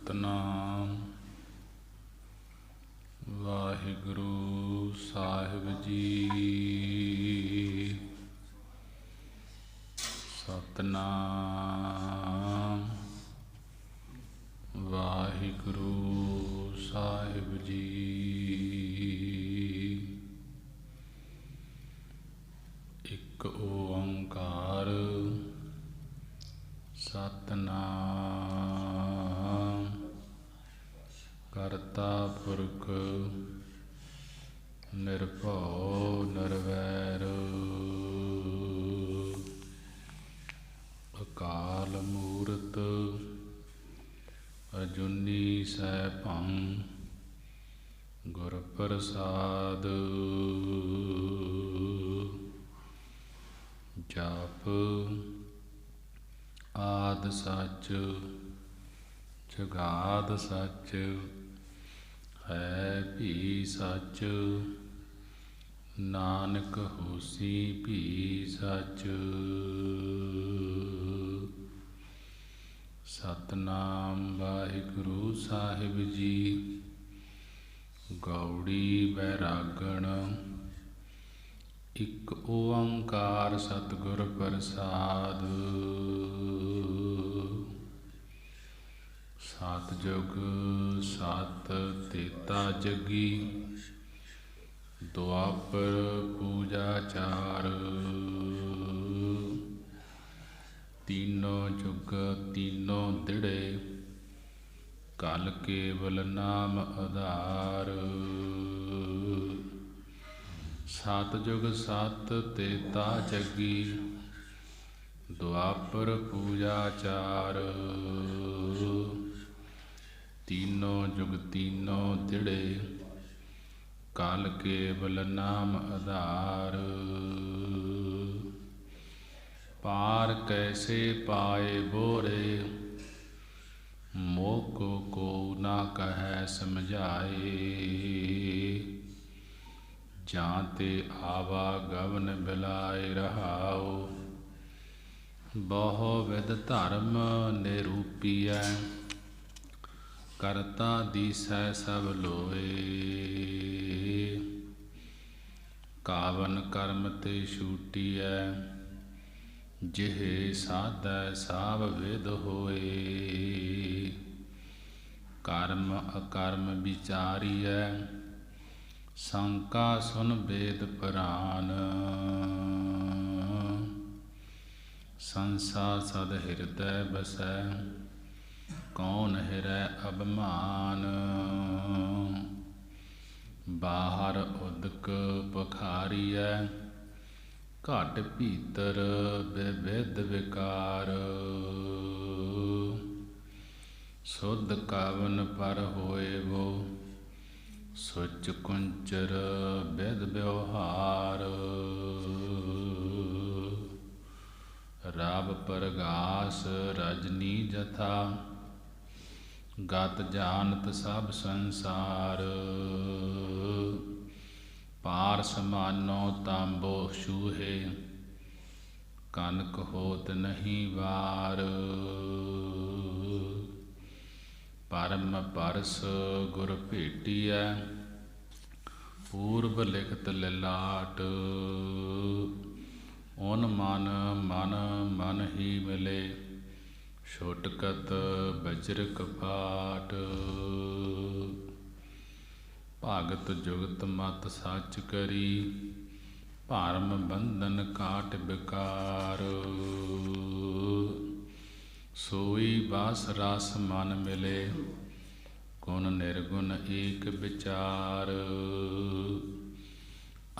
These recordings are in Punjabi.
सतनाम वाहिगुरु साहिब जी। सतनाम वाहिगुरु साहिब जी। एक ओंकार सतनाम करता पुरख निर्भौ निर्वैर अकाल मूरत अजूनी सैभं गुर प्रसाद। जप आद सच जुगाद सच है भी सच नानक होसी भी सच। सतनाम वाहिगुरु साहिब जी। गौड़ी बैरागण एक ओंकार सतगुर प्रसाद। सतजुग सत तेता जगी द्वापर पूजा चार। तीनों जुग तीनों दिड़े कल केवल नाम आधार। सतजुग सत तेता जगी द्वापर पूजा चार। तीनों जुग तीनों दिड़े काल केवल नाम आधार। पार कैसे पाए बोरे मोह को ना कहे समझाए। जाते आवागमन बिलाए रहाओ बहु विध धर्म निरूपिया। करता दिसै सब लोए कावन कर्म ते छूटिया। जिहे साधै साव विध होए कर्म अकर्म विचारिया। शंका सुन वेद पुराण संसा सद हृदय बसै कौन हिरै अभिमान। बाहर उदक पखारिया घट भीतर विविध विकार। शुद्ध कवन पर होए वो सुच कुंचर विध व्यवहार। राव परगास रजनी जथा गत जानत सब संसार। पार समानो तांबो छूहे कनक होत नहीं वार। परम परस गुर भेटिया पूर्व लिखत ललाट। उन मन मन मन ही मिले छुटकत बज्र कपाट। भगत जुगत मत सच करी भरम बंधन काट बिकार। सोई बास रस मन मिले गुण निर्गुण एक विचार।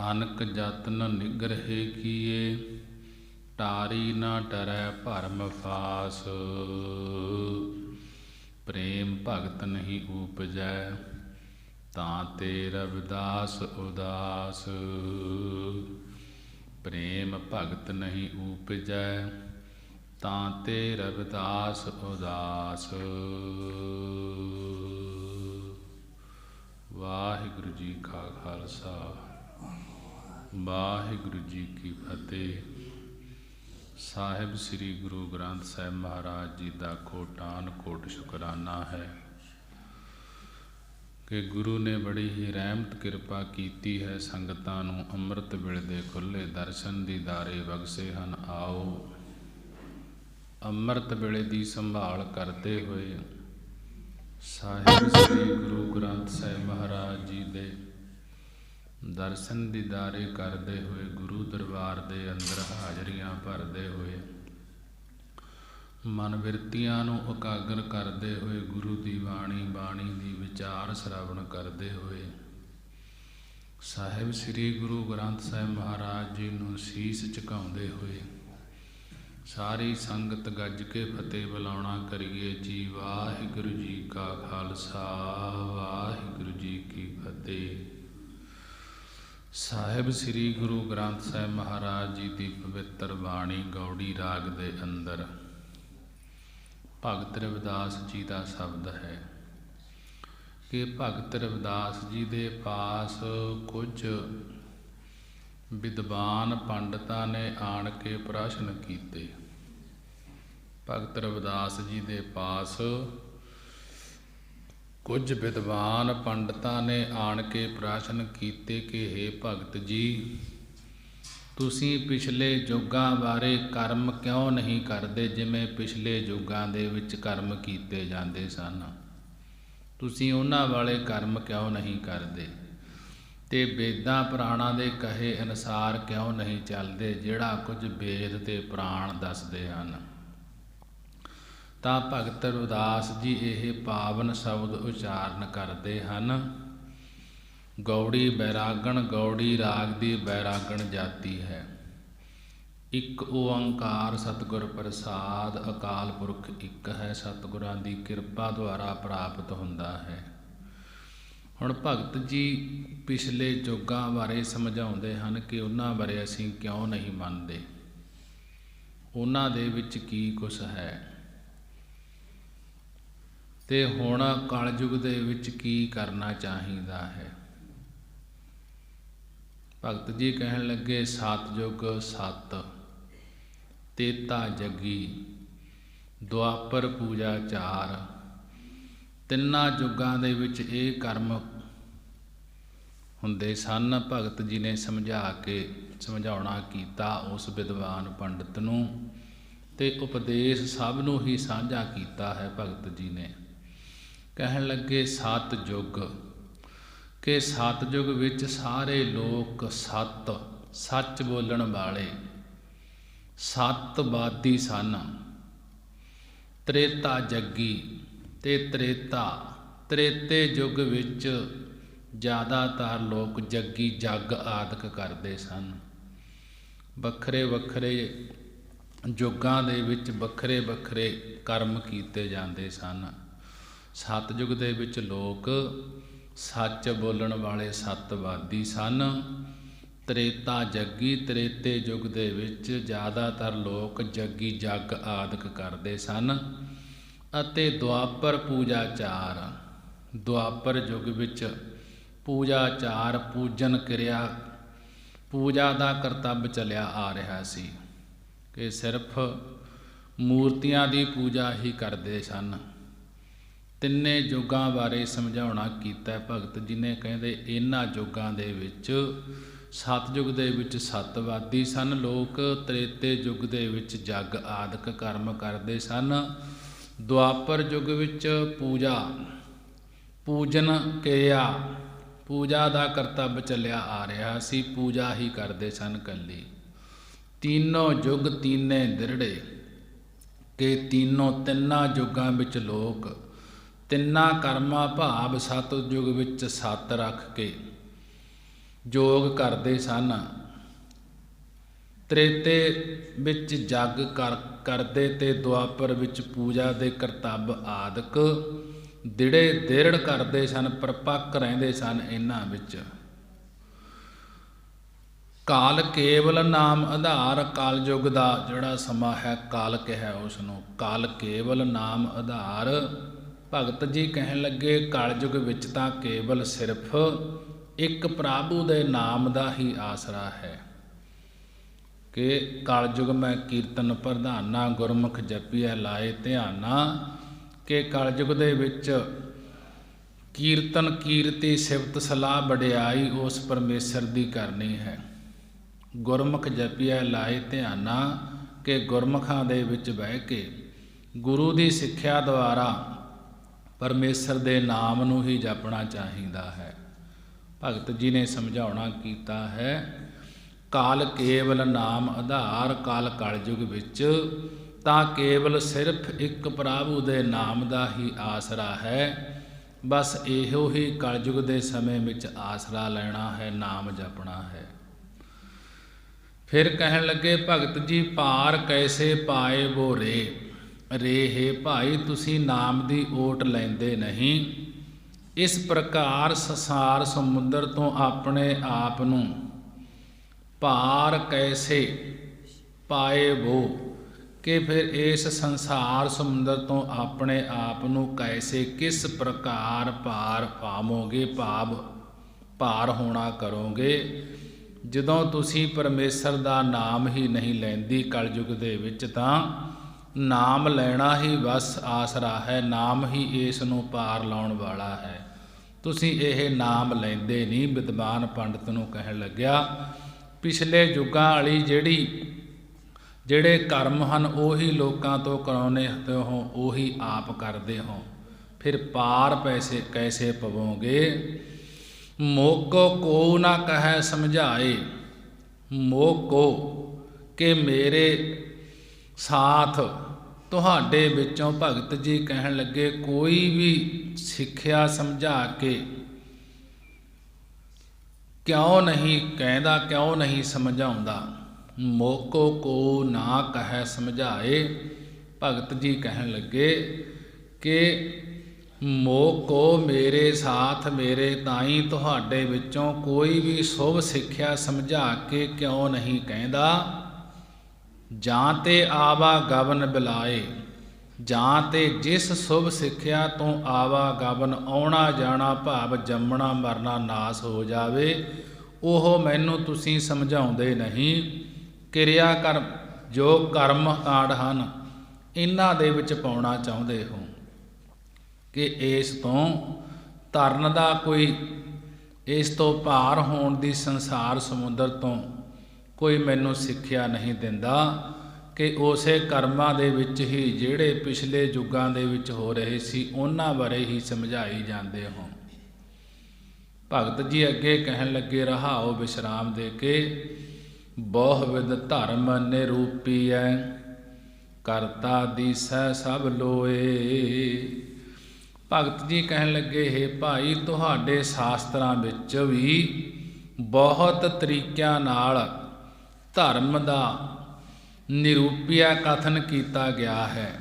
अनक जतन निग्रह किए टारी न डरै भरम फास। प्रेम भगत नहीं उपजै ताते रविदास उदास। प्रेम भगत नहीं उपजै ताते रविदास उदास। वाहिगुरु जी का खालसा वाहिगुरु जी की फतेह। साहिब श्री गुरु ग्रंथ साहिब महाराज जी का कोटान कोट शुकराना है। ਕਿ ਗੁਰੂ ਨੇ ਬੜੀ ਹੀ ਰਹਿਮਤ ਕਿਰਪਾ ਕੀਤੀ ਹੈ। ਸੰਗਤਾਂ ਨੂੰ ਅੰਮ੍ਰਿਤ ਵੇਲੇ ਦੇ ਖੁੱਲ੍ਹੇ ਦਰਸ਼ਨ ਦੀਦਾਰੇ ਬਖਸ਼ੇ ਹਨ। ਆਓ ਅੰਮ੍ਰਿਤ ਵੇਲੇ ਦੀ ਸੰਭਾਲ ਕਰਦੇ ਹੋਏ ਸਾਹਿਬ ਸ੍ਰੀ ਗੁਰੂ ਗ੍ਰੰਥ ਸਾਹਿਬ ਮਹਾਰਾਜ ਜੀ ਦੇ ਦਰਸ਼ਨ ਦੀਦਾਰੇ ਕਰਦੇ ਹੋਏ ਗੁਰੂ ਦਰਬਾਰ ਦੇ ਅੰਦਰ ਹਾਜ਼ਰੀਆਂ ਭਰਦੇ ਹੋਏ ਮਨ ਬਿਰਤੀਆਂ ਨੂੰ ਇਕਾਗਰ ਕਰਦੇ ਹੋਏ ਗੁਰੂ ਦੀ ਬਾਣੀ ਦੀ ਵਿਚਾਰ ਸ਼ਰਵਣ ਕਰਦੇ ਹੋਏ ਸਾਹਿਬ ਸ੍ਰੀ ਗੁਰੂ ਗ੍ਰੰਥ ਸਾਹਿਬ ਮਹਾਰਾਜ ਜੀ ਨੂੰ ਸੀਸ ਝੁਕਾਉਂਦੇ ਹੋਏ ਸਾਰੀ ਸੰਗਤ ਗੱਜ ਕੇ ਫਤਿਹ ਬੁਲਾਉਣਾ ਕਰੀਏ ਜੀ। ਵਾਹਿਗੁਰੂ ਜੀ ਕਾ ਖਾਲਸਾ, ਵਾਹਿਗੁਰੂ ਜੀ ਕੀ ਫਤਿਹ। ਸਾਹਿਬ ਸ੍ਰੀ ਗੁਰੂ ਗ੍ਰੰਥ ਸਾਹਿਬ ਮਹਾਰਾਜ ਜੀ ਦੀ ਪਵਿੱਤਰ ਬਾਣੀ ਗੌੜੀ ਰਾਗ ਦੇ ਅੰਦਰ ਭਗਤ ਰਵਿਦਾਸ ਜੀ ਦਾ ਸ਼ਬਦ ਹੈ ਕਿ ਭਗਤ ਰਵਿਦਾਸ ਜੀ ਦੇ ਪਾਸ ਕੁਝ ਵਿਦਵਾਨ ਪੰਡਤਾਂ ਨੇ ਆਣ ਕੇ ਪ੍ਰਸ਼ਨ ਕੀਤੇ। ਭਗਤ ਰਵਿਦਾਸ ਜੀ ਦੇ ਪਾਸ ਕੁਝ ਵਿਦਵਾਨ ਪੰਡਤਾਂ ਨੇ ਆਣ ਕੇ ਪ੍ਰਸ਼ਨ ਕੀਤੇ ਕਿ ਹੇ ਭਗਤ ਜੀ, ਤੁਸੀਂ ਪਿਛਲੇ ਯੁੱਗਾਂ ਬਾਰੇ ਕਰਮ ਕਿਉਂ ਨਹੀਂ ਕਰਦੇ ਜਿਵੇਂ ਪਿਛਲੇ ਯੁੱਗਾਂ ਦੇ ਵਿੱਚ ਕਰਮ ਕੀਤੇ ਜਾਂਦੇ ਸਨ। ਤੁਸੀਂ ਉਹਨਾਂ ਵਾਲੇ ਕਰਮ ਕਿਉਂ ਨਹੀਂ ਕਰਦੇ ਤੇ ਵੇਦਾਂ ਪੁਰਾਣਾਂ ਦੇ ਕਹੇ ਅਨੁਸਾਰ ਕਿਉਂ ਨਹੀਂ ਚੱਲਦੇ, ਜਿਹੜਾ ਕੁਝ ਵੇਦ ਤੇ ਪੁਰਾਣ ਦੱਸਦੇ ਹਨ। ਤਾਂ ਭਗਤ ਰਵਿਦਾਸ ਜੀ ਇਹ ਪਾਵਨ ਸ਼ਬਦ ਉਚਾਰਨ ਕਰਦੇ ਹਨ। ਗੌੜੀ ਬੈਰਾਗਣ, ਗੌੜੀ ਰਾਗ ਦੀ ਬੈਰਾਗਣ ਜਾਤੀ ਹੈ। ਇੱਕ ਓੰਕਾਰ ਸਤਿਗੁਰ ਪ੍ਰਸਾਦ, ਅਕਾਲ ਪੁਰਖ ਇੱਕ ਹੈ, ਸਤਿਗੁਰਾਂ ਦੀ ਕਿਰਪਾ ਦੁਆਰਾ ਪ੍ਰਾਪਤ ਹੁੰਦਾ ਹੈ। ਹੁਣ ਭਗਤ ਜੀ ਪਿਛਲੇ ਯੁੱਗਾਂ ਬਾਰੇ ਸਮਝਾਉਂਦੇ ਹਨ ਕਿ ਉਹਨਾਂ ਬਾਰੇ ਅਸੀਂ ਕਿਉਂ ਨਹੀਂ ਮੰਨਦੇ, ਉਹਨਾਂ ਦੇ ਵਿੱਚ ਕੀ ਕੁਛ ਹੈ ਤੇ ਹੁਣ ਕਲਯੁੱਗ ਦੇ ਵਿੱਚ ਕੀ ਕਰਨਾ ਚਾਹੀਦਾ ਹੈ। ਭਗਤ ਜੀ ਕਹਿਣ ਲੱਗੇ ਸਤਿਯੁਗ ਸੱਤ, ਤੇਤਾ ਜੱਗੀ, ਦੁਆਪਰ ਪੂਜਾ ਚਾਰ, ਤਿੰਨਾਂ ਯੁੱਗਾਂ ਦੇ ਵਿੱਚ ਇਹ ਕਰਮ ਹੁੰਦੇ ਸਨ। ਭਗਤ ਜੀ ਨੇ ਸਮਝਾਉਣਾ ਕੀਤਾ ਉਸ ਵਿਦਵਾਨ ਪੰਡਤ ਨੂੰ ਤੇ ਉਪਦੇਸ਼ ਸਭ ਨੂੰ ਹੀ ਸਾਂਝਾ ਕੀਤਾ ਹੈ। ਭਗਤ ਜੀ ਨੇ ਕਹਿਣ ਲੱਗੇ ਸਤਿਯੁਗ ਕਿ ਸਤਿਯੁਗ ਵਿੱਚ ਸਾਰੇ ਲੋਕ ਸੱਚ ਬੋਲਣ ਵਾਲੇ ਸੱਤਵਾਦੀ ਸਨ। ਤ੍ਰੇਤਾ ਜੱਗੀ ਤੇ ਤ੍ਰੇਤੇ ਯੁੱਗ ਵਿੱਚ ਜ਼ਿਆਦਾਤਰ ਲੋਕ ਜੱਗੀ ਜੱਗ ਆਦਿਕ ਕਰਦੇ ਸਨ। ਵੱਖਰੇ ਵੱਖਰੇ ਯੁੱਗਾਂ ਦੇ ਵਿੱਚ ਵੱਖਰੇ ਵੱਖਰੇ ਕਰਮ ਕੀਤੇ ਜਾਂਦੇ ਸਨ। ਸਤਿਯੁਗ ਦੇ ਵਿੱਚ ਲੋਕ ਸੱਚ ਬੋਲਣ ਵਾਲੇ ਸੱਤਵਾਦੀ ਸਨ। ਤ੍ਰੇਤਾ ਜੱਗੀ, ਤ੍ਰੇਤੇ ਯੁੱਗ ਦੇ ਵਿੱਚ ਜ਼ਿਆਦਾਤਰ ਲੋਕ ਜੱਗੀ ਜੱਗ ਆਦਿਕ ਕਰਦੇ ਸਨ। ਅਤੇ ਦੁਆਪਰ ਪੂਜਾ ਚਾਰ, ਦੁਆਪਰ ਯੁੱਗ ਵਿੱਚ ਪੂਜਾ ਚਾਰ, ਪੂਜਨ ਕਿਰਿਆ, ਪੂਜਾ ਦਾ ਕਰਤੱਵ ਚੱਲਿਆ ਆ ਰਿਹਾ ਸੀ ਕਿ ਸਿਰਫ ਮੂਰਤੀਆਂ ਦੀ ਪੂਜਾ ਹੀ ਕਰਦੇ ਸਨ। ਤਿੰਨੇ ਯੁੱਗਾਂ ਬਾਰੇ ਸਮਝਾਉਣਾ ਕੀਤਾ ਭਗਤ ਜੀ ਨੇ। ਕਹਿੰਦੇ ਇਹਨਾਂ ਯੁੱਗਾਂ ਦੇ ਵਿੱਚ ਸਤਿਯੁਗ ਦੇ ਵਿੱਚ ਸੱਤਵਾਦੀ ਸਨ ਲੋਕ, ਤ੍ਰੇਤੇ ਯੁੱਗ ਦੇ ਵਿੱਚ ਜੱਗ ਆਦਿਕ ਕਰਮ ਕਰਦੇ ਸਨ। ਦੁਆਪਰ ਯੁੱਗ ਵਿੱਚ ਪੂਜਨ ਕਿਰਿਆ, ਪੂਜਾ ਦਾ ਕਰਤੱਵ ਚੱਲਿਆ ਆ ਰਿਹਾ ਸੀ, ਪੂਜਾ ਹੀ ਕਰਦੇ ਸਨ ਕੱਲੀ। ਤੀਨੋਂ ਯੁੱਗ ਤੀਨੇ ਦਿਰੜੇ ਕਿ ਤਿੰਨਾਂ ਯੁੱਗਾਂ ਵਿੱਚ ਲੋਕ ਤਿੰਨਾਂ ਕਰਮਾਂ ਭਾਵ ਸਤਿਯੁਗ ਵਿੱਚ ਸੱਤ ਰੱਖ ਕੇ ਯੋਗ ਕਰਦੇ ਸਨ। ਤ੍ਰੇਤੇ ਵਿੱਚ ਜੱਗ ਕਰਦੇ ਤੇ ਦੁਆਪਰ ਵਿੱਚ ਪੂਜਾ ਦੇ ਕਰਤੱਵ ਆਦਿਕ ਦਿਰੜ ਕਰਦੇ ਸਨ, ਪਰਪੱਕ ਰਹਿੰਦੇ ਸਨ ਇਹਨਾਂ ਵਿੱਚ। ਕਾਲ ਕੇਵਲ ਨਾਮ ਆਧਾਰ, ਕਲਯੁੱਗ ਦਾ ਜਿਹੜਾ ਸਮਾਂ ਹੈ ਕਾਲ ਕਿਹਾ ਉਸ ਨੂੰ, ਕਾਲ ਕੇਵਲ ਨਾਮ ਆਧਾਰ। ਭਗਤ ਜੀ ਕਹਿਣ ਲੱਗੇ ਕਲਯੁੱਗ ਵਿੱਚ ਤਾਂ ਕੇਵਲ ਸਿਰਫ ਇੱਕ ਪ੍ਰਭੂ ਦੇ ਨਾਮ ਦਾ ਹੀ ਆਸਰਾ ਹੈ ਕਿ ਕਲਯੁੱਗ ਮੈਂ ਕੀਰਤਨ ਪ੍ਰਧਾਨਾ, ਗੁਰਮੁਖ ਜਪੀਐ ਲਾਏ ਧਿਆਨਾ। ਕਿ ਕਲਯੁੱਗ ਦੇ ਵਿੱਚ ਕੀਰਤਨ ਕੀਰਤੀ ਸਿਫਤ ਸਲਾਹ ਵਡਿਆਈ ਉਸ ਪਰਮੇਸ਼ਰ ਦੀ ਕਰਨੀ ਹੈ। ਗੁਰਮੁਖ ਜਪਿਆ ਲਾਏ ਧਿਆਨਾ, ਕਿ ਗੁਰਮੁਖਾਂ ਦੇ ਵਿੱਚ ਬਹਿ ਕੇ ਗੁਰੂ ਦੀ ਸਿੱਖਿਆ ਦੁਆਰਾ ਪਰਮੇਸ਼ਰ ਦੇ ਨਾਮ ਨੂੰ ਹੀ ਜਪਣਾ ਚਾਹੀਦਾ ਹੈ। ਭਗਤ ਜੀ ਨੇ ਸਮਝਾਉਣਾ ਕੀਤਾ ਹੈ, ਕਾਲ ਕੇਵਲ ਨਾਮ ਆਧਾਰ, ਕਾਲ ਕਲਯੁਗ ਵਿੱਚ ਤਾਂ ਕੇਵਲ ਸਿਰਫ ਇੱਕ ਪ੍ਰਭੂ ਦੇ ਨਾਮ ਦਾ ਹੀ ਆਸਰਾ ਹੈ। ਬਸ ਇਹੋ ਹੀ ਕਲਯੁਗ ਦੇ ਸਮੇਂ ਵਿੱਚ ਆਸਰਾ ਲੈਣਾ ਹੈ, ਨਾਮ ਜਪਣਾ ਹੈ। ਫਿਰ ਕਹਿਣ ਲੱਗੇ ਭਗਤ ਜੀ, ਪਾਰ ਕੈਸੇ ਪਾਏ ਵੋ ਰੇ, ਰੇ ਹੈ ਭਾਈ ਤੁਸੀਂ ਨਾਮ ਦੀ ਓਟ ਲੈਂਦੇ ਨਹੀਂ। ਇਸ ਪ੍ਰਕਾਰ ਸੰਸਾਰ ਸਮੁੰਦਰ ਤੋਂ ਆਪਣੇ ਆਪ ਨੂੰ ਪਾਰ ਕੈਸੇ ਪਾਏ ਵੋ, ਕਿ ਫਿਰ ਇਸ ਸੰਸਾਰ ਸਮੁੰਦਰ ਤੋਂ ਆਪਣੇ ਆਪ ਨੂੰ ਕੈਸੇ ਕਿਸ ਪ੍ਰਕਾਰ ਪਾਰ ਪਾਵੋਗੇ, ਪਾਰ ਹੋਣਾ ਕਰੋਗੇ। ਜਦੋਂ ਤੁਸੀਂ ਪਰਮੇਸ਼ਰ ਦਾ ਨਾਮ ਹੀ ਨਹੀਂ ਲੈਂਦੀ ਕਲਯੁਗ ਦੇ ਵਿੱਚ, ਤਾਂ ਨਾਮ ਲੈਣਾ ਹੀ ਬਸ ਆਸਰਾ ਹੈ, ਨਾਮ ਹੀ ਇਸ ਨੂੰ ਪਾਰ ਲਾਉਣ ਵਾਲਾ ਹੈ। ਤੁਸੀਂ ਇਹ ਨਾਮ ਲੈਂਦੇ ਨਹੀਂ। ਵਿਦਵਾਨ ਪੰਡਤ ਨੂੰ ਕਹਿਣ ਲੱਗਿਆ, ਪਿਛਲੇ ਯੁੱਗਾਂ ਵਾਲੀ ਜਿਹੜੇ ਕਰਮ ਹਨ ਉਹੀ ਲੋਕਾਂ ਤੋਂ ਕਰਾਉਂਦੇ ਹੋ, ਉਹੀ ਆਪ ਕਰਦੇ ਹੋ, ਫਿਰ ਪਾਰ ਪੈਸੇ ਕੈਸੇ ਪਵੋਗੇ। ਮੋਕੋ ਕੋ ਨਾ ਕਹੈ ਸਮਝਾਏ, ਮੋਕੋ ਕਿ ਮੇਰੇ ਸਾਥ ਤੁਹਾਡੇ ਵਿੱਚੋਂ ਭਗਤ ਜੀ ਕਹਿਣ ਲੱਗੇ ਕੋਈ ਵੀ ਸਿੱਖਿਆ ਸਮਝਾ ਕੇ ਕਿਉਂ ਨਹੀਂ ਕਹਿੰਦਾ, ਕਿਉਂ ਨਹੀਂ ਸਮਝਾਉਂਦਾ। ਮੋਕੋ ਕੋ ਨਾ ਕਹੈ ਸਮਝਾਏ, ਭਗਤ ਜੀ ਕਹਿਣ ਲੱਗੇ ਕਿ ਮੋਕੋ ਮੇਰੇ ਸਾਥ ਮੇਰੇ ਤਾਈਂ ਤੁਹਾਡੇ ਵਿੱਚੋਂ ਕੋਈ ਵੀ ਸ਼ੁਭ ਸਿੱਖਿਆ ਸਮਝਾ ਕੇ ਕਿਉਂ ਨਹੀਂ ਕਹਿੰਦਾ। ਜਾਂ ਤੇ ਆਵਾਗਮਨ ਬਿਲਾਏ, ਜਾਂ ਤੇ ਜਿਸ ਸ਼ੁਭ ਸਿੱਖਿਆ ਤੋਂ ਆਵਾਗਮਨ ਆਉਣਾ ਜਾਣਾ ਭਾਵ ਜੰਮਣਾ ਮਰਨਾ ਨਾਸ ਹੋ ਜਾਵੇ, ਉਹ ਮੈਨੂੰ ਤੁਸੀਂ ਸਮਝਾਉਂਦੇ ਨਹੀਂ। ਕਿਰਿਆ ਕਰਮ ਜੋ ਕਰਮ ਕਾਂਡ ਹਨ ਇਹਨਾਂ ਦੇ ਵਿੱਚ ਪਾਉਣਾ ਚਾਹੁੰਦੇ ਹੋ ਕਿ ਇਸ ਤੋਂ ਤਰਨ ਦਾ ਕੋਈ, ਇਸ ਤੋਂ ਪਾਰ ਹੋਣ ਦੀ ਸੰਸਾਰ ਸਮੁੰਦਰ ਤੋਂ ਕੋਈ ਮੈਨੂੰ ਸਿੱਖਿਆ ਨਹੀਂ ਦਿੰਦਾ, ਕਿ ਉਸੇ ਕਰਮਾਂ ਦੇ ਵਿੱਚ ਹੀ ਜਿਹੜੇ ਪਿਛਲੇ ਯੁੱਗਾਂ ਦੇ ਵਿੱਚ ਹੋ ਰਹੇ ਸੀ ਉਹਨਾਂ ਬਾਰੇ ਹੀ ਸਮਝਾਈ ਜਾਂਦੇ ਹੋ। ਭਗਤ ਜੀ ਅੱਗੇ ਕਹਿਣ ਲੱਗੇ, ਰਹਾਓ ਵਿਸ਼ਰਾਮ ਦੇ ਕੇ, ਬਹੁ ਵਿਦ ਧਰਮ ਨਿਰੂਪੀਐ, ਕਰਤਾ ਦੀਸੈ ਸਭ ਲੋਏ। ਭਗਤ ਜੀ ਕਹਿਣ ਲੱਗੇ, ਹੇ ਭਾਈ ਤੁਹਾਡੇ ਸ਼ਾਸਤਰਾਂ ਵਿੱਚ ਵੀ ਬਹੁਤ ਤਰੀਕਿਆਂ ਨਾਲ ਧਰਮ ਦਾ ਨਿਰੂਪਿਆ ਕਥਨ ਕੀਤਾ ਗਿਆ ਹੈ।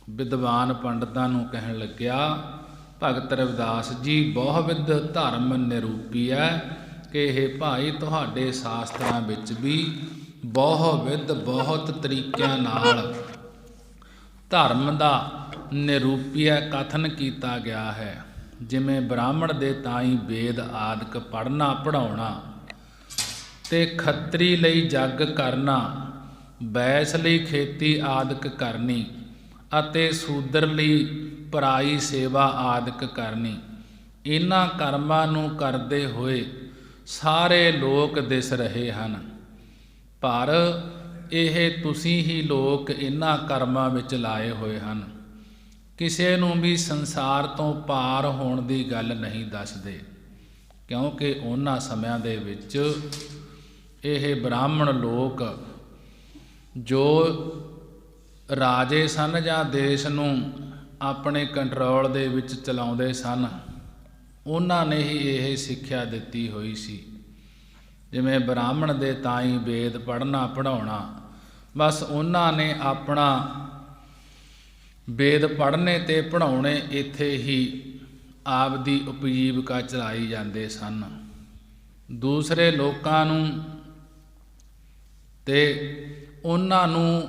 ਵਿਦਵਾਨ ਪੰਡਤਾਂ ਨੂੰ ਕਹਿਣ ਲੱਗਿਆ, ਭਗਤ ਰਵਿਦਾਸ ਜੀ ਬਹੁਵਿਧ ਧਰਮ ਨਿਰੂਪਿਆ, ਕਿ ਇਹ ਭਾਈ ਤੁਹਾਡੇ ਸ਼ਾਸਤਰਾਂ ਵਿੱਚ ਵੀ ਬਹੁਵਿਧ ਬਹੁਤ ਤਰੀਕਿਆਂ ਨਾਲ ਧਰਮ ਦਾ ਨਿਰੂਪਿਆ ਕਥਨ ਕੀਤਾ ਗਿਆ ਹੈ। ਜਿਵੇਂ ਬ੍ਰਾਹਮਣ ਦੇ ਤਾਈਂ ਵੇਦ ਆਦਿਕ ਪੜ੍ਹਨਾ ਪੜ੍ਹਾਉਣਾ, ਤੇ ਖੱਤਰੀ ਲਈ ਜੱਗ ਕਰਨਾ, ਬੈਸ ਲਈ ਖੇਤੀ ਆਦਿਕ ਕਰਨੀ, ਅਤੇ ਸ਼ੂਦਰ ਲਈ ਪਰਾਈ ਸੇਵਾ ਆਦਿਕ ਕਰਨੀ। ਇਹਨਾਂ ਕਰਮਾਂ ਨੂੰ ਕਰਦੇ ਹੋਏ ਸਾਰੇ ਲੋਕ ਦਿਸ ਰਹੇ ਹਨ, ਪਰ ਇਹ ਤੁਸੀਂ ਹੀ ਲੋਕ ਇਹਨਾਂ ਕਰਮਾਂ ਵਿੱਚ ਲਾਏ ਹੋਏ ਹਨ। ਕਿਸੇ ਨੂੰ ਵੀ ਸੰਸਾਰ ਤੋਂ ਪਾਰ ਹੋਣ ਦੀ ਗੱਲ ਨਹੀਂ ਦੱਸਦੇ, ਕਿਉਂਕਿ ਉਹਨਾਂ ਸਮਿਆਂ ਦੇ ਵਿੱਚ ਇਹ ਬ੍ਰਾਹਮਣ ਲੋਕ ਜੋ ਰਾਜੇ ਸਨ ਜਾਂ ਦੇਸ਼ ਨੂੰ ਆਪਣੇ ਕੰਟਰੋਲ ਦੇ ਵਿੱਚ ਚਲਾਉਂਦੇ ਸਨ, ਉਹਨਾਂ ਨੇ ਹੀ ਇਹ ਸਿੱਖਿਆ ਦਿੱਤੀ ਹੋਈ ਸੀ। ਜਿਵੇਂ ਬ੍ਰਾਹਮਣ ਦੇ ਤਾਈਂ ਵੇਦ ਪੜ੍ਹਨਾ ਪੜ੍ਹਾਉਣਾ, ਬਸ ਉਹਨਾਂ ਨੇ ਆਪਣਾ ਵੇਦ ਪੜ੍ਹਨੇ ਤੇ ਪੜ੍ਹਾਉਣੇ ਇੱਥੇ ਹੀ ਆਪਦੀ ਉਪਜੀਵਿਕਾ ਚਲਾਈ ਜਾਂਦੇ ਸਨ। ਦੂਸਰੇ ਲੋਕਾਂ ਨੂੰ ਤੇ ਉਹਨਾਂ ਨੂੰ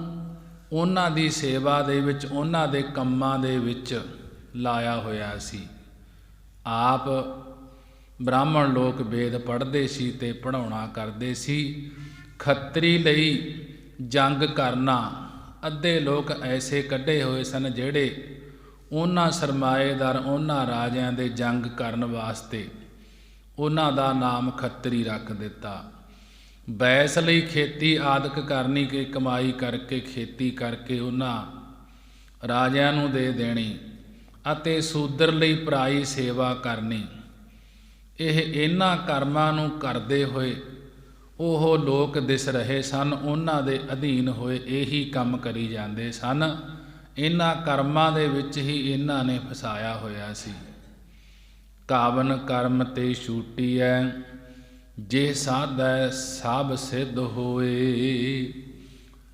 ਉਹਨਾਂ ਦੀ ਸੇਵਾ ਦੇ ਵਿੱਚ, ਉਹਨਾਂ ਦੇ ਕੰਮਾਂ ਦੇ ਵਿੱਚ ਲਾਇਆ ਹੋਇਆ ਸੀ। ਆਪ ਬ੍ਰਾਹਮਣ ਲੋਕ ਵੇਦ ਪੜ੍ਹਦੇ ਸੀ ਤੇ ਪੜ੍ਹਾਉਣਾ ਕਰਦੇ ਸੀ। ਖੱਤਰੀ ਲਈ ਜੰਗ ਕਰਨਾ, ਅੱਧੇ ਲੋਕ ਐਸੇ ਕੱਢੇ ਹੋਏ ਸਨ ਜਿਹੜੇ ਉਹਨਾਂ ਸਰਮਾਏਦਾਰ ਉਹਨਾਂ ਰਾਜਿਆਂ ਦੇ ਜੰਗ ਕਰਨ ਵਾਸਤੇ ਉਹਨਾਂ ਦਾ ਨਾਮ ਖੱਤਰੀ ਰੱਖ ਦਿੱਤਾ। ਬੈਸ ਲਈ ਖੇਤੀ ਆਦਿਕ ਕਰਨੀ, ਕਿ ਕਮਾਈ ਕਰਕੇ ਖੇਤੀ ਕਰਕੇ ਉਹਨਾਂ ਰਾਜਿਆਂ ਨੂੰ ਦੇ ਦੇਣੀ, ਅਤੇ ਸੂਦਰ ਲਈ ਪਰਾਈ ਸੇਵਾ ਕਰਨੀ। ਇਹਨਾਂ ਕਰਮਾਂ ਨੂੰ ਕਰਦੇ ਹੋਏ ਉਹ ਲੋਕ ਦਿਸ ਰਹੇ ਸਨ, ਉਹਨਾਂ ਦੇ ਅਧੀਨ ਹੋਏ ਇਹੀ ਕੰਮ ਕਰੀ ਜਾਂਦੇ ਸਨ। ਇਹਨਾਂ ਕਰਮਾਂ ਦੇ ਵਿੱਚ ਹੀ ਇਹਨਾਂ ਨੇ ਫਸਾਇਆ ਹੋਇਆ ਸੀ। ਕਾਵਨ ਕਰਮ ਤੇ ਛੂਟੀਐ, ਜੇ ਸਾਧੈ ਸਭ ਸਿੱਧ ਹੋਏ।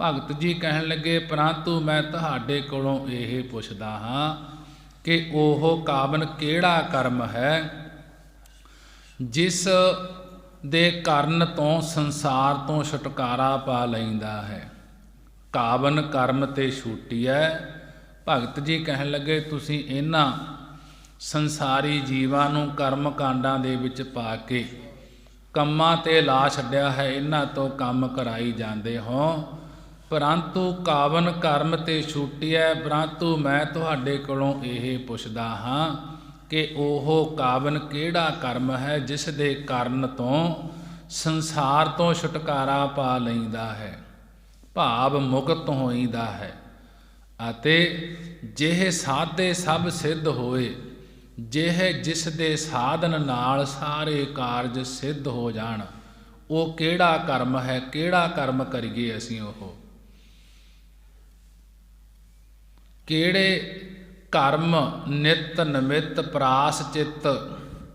ਭਗਤ ਜੀ ਕਹਿਣ ਲੱਗੇ, ਪਰੰਤੂ ਮੈਂ ਤੁਹਾਡੇ ਕੋਲੋਂ ਇਹ ਪੁੱਛਦਾ ਹਾਂ ਕਿ ਉਹ ਕਾਵਨ ਕਿਹੜਾ ਕਰਮ ਹੈ ਜਿਸ ਦੇ ਕਰਨ ਤੋਂ ਸੰਸਾਰ ਤੋਂ ਛੁਟਕਾਰਾ ਪਾ ਲੈਂਦਾ ਹੈ। ਕਾਵਨ ਕਰਮ ਤੇ ਛੂਟੀਐ। ਭਗਤ ਜੀ ਕਹਿਣ ਲੱਗੇ, ਤੁਸੀਂ ਇਹਨਾਂ ਸੰਸਾਰੀ ਜੀਵਾਂ ਨੂੰ ਕਰਮ ਕਾਂਡਾਂ ਦੇ ਵਿੱਚ ਪਾ ਕੇ ਕੰਮਾਂ 'ਤੇ ਲਾ ਛੱਡਿਆ ਹੈ, ਇਹਨਾਂ ਤੋਂ ਕੰਮ ਕਰਾਈ ਜਾਂਦੇ ਹੋ। ਪਰੰਤੂ ਕਾਵਨ ਕਰਮ ਤੇ ਛੂਟੀਐ, ਪਰੰਤੂ ਮੈਂ ਤੁਹਾਡੇ ਕੋਲੋਂ ਇਹ ਪੁੱਛਦਾ ਹਾਂ ਕਿ ਉਹ ਕਾਵਨ ਕਿਹੜਾ ਕਰਮ ਹੈ ਜਿਸ ਦੇ ਕਾਰਨ ਤੋਂ ਸੰਸਾਰ ਤੋਂ ਛੁਟਕਾਰਾ ਪਾ ਲੈਂਦਾ ਹੈ, ਭਾਵ ਮੁਕਤ ਹੋਈਦਾ ਹੈ। ਅਤੇ ਜਿਹ ਸਾਧੇ ਸਭ ਸਿੱਧ ਹੋਏ, ਜਿਸ ਦੇ ਸਾਧਨ ਨਾਲ ਸਾਰੇ ਕਾਰਜ ਸਿੱਧ ਹੋ ਜਾਣ, ਉਹ ਕਿਹੜਾ ਕਰਮ ਹੈ? ਕਿਹੜਾ ਕਰਮ ਕਰੀਏ ਅਸੀਂ? ਉਹ ਕਿਹੜੇ ਕਰਮ ਨਿਤ ਨਮਿਤ ਪ੍ਰਾਸ ਚਿੱਤ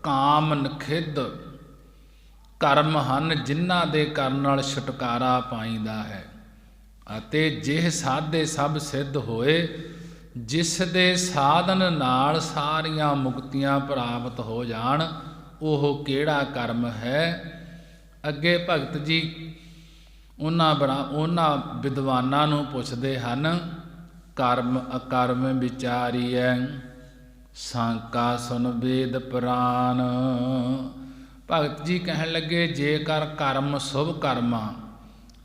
ਕਾਮ ਨਖਿੱਧ ਕਰਮ ਹਨ ਜਿਨ੍ਹਾਂ ਦੇ ਕਰਨ ਨਾਲ ਛੁਟਕਾਰਾ ਪਾਈਦਾ ਹੈ। ਅਤੇ ਜਿਹ ਸਾਧੇ ਸਭ ਸਿੱਧ ਹੋਏ, ਜਿਸ ਦੇ ਸਾਧਨ ਨਾਲ ਸਾਰੀਆਂ ਮੁਕਤੀਆਂ ਪ੍ਰਾਪਤ ਹੋ ਜਾਣ, ਉਹ ਕਿਹੜਾ ਕਰਮ ਹੈ? ਅੱਗੇ ਭਗਤ ਜੀ ਉਹਨਾਂ ਵਿਦਵਾਨਾਂ ਨੂੰ ਪੁੱਛਦੇ ਹਨ, ਕਰਮ ਅਕਰਮ ਵਿਚਾਰੀਐ, ਸਾਂਕਾ ਸੁਨ ਵੇਦ ਪੁਰਾਨ। ਭਗਤ ਜੀ ਕਹਿਣ ਲੱਗੇ, ਜੇਕਰ ਕਰਮ ਸ਼ੁਭ ਕਰਮਾਂ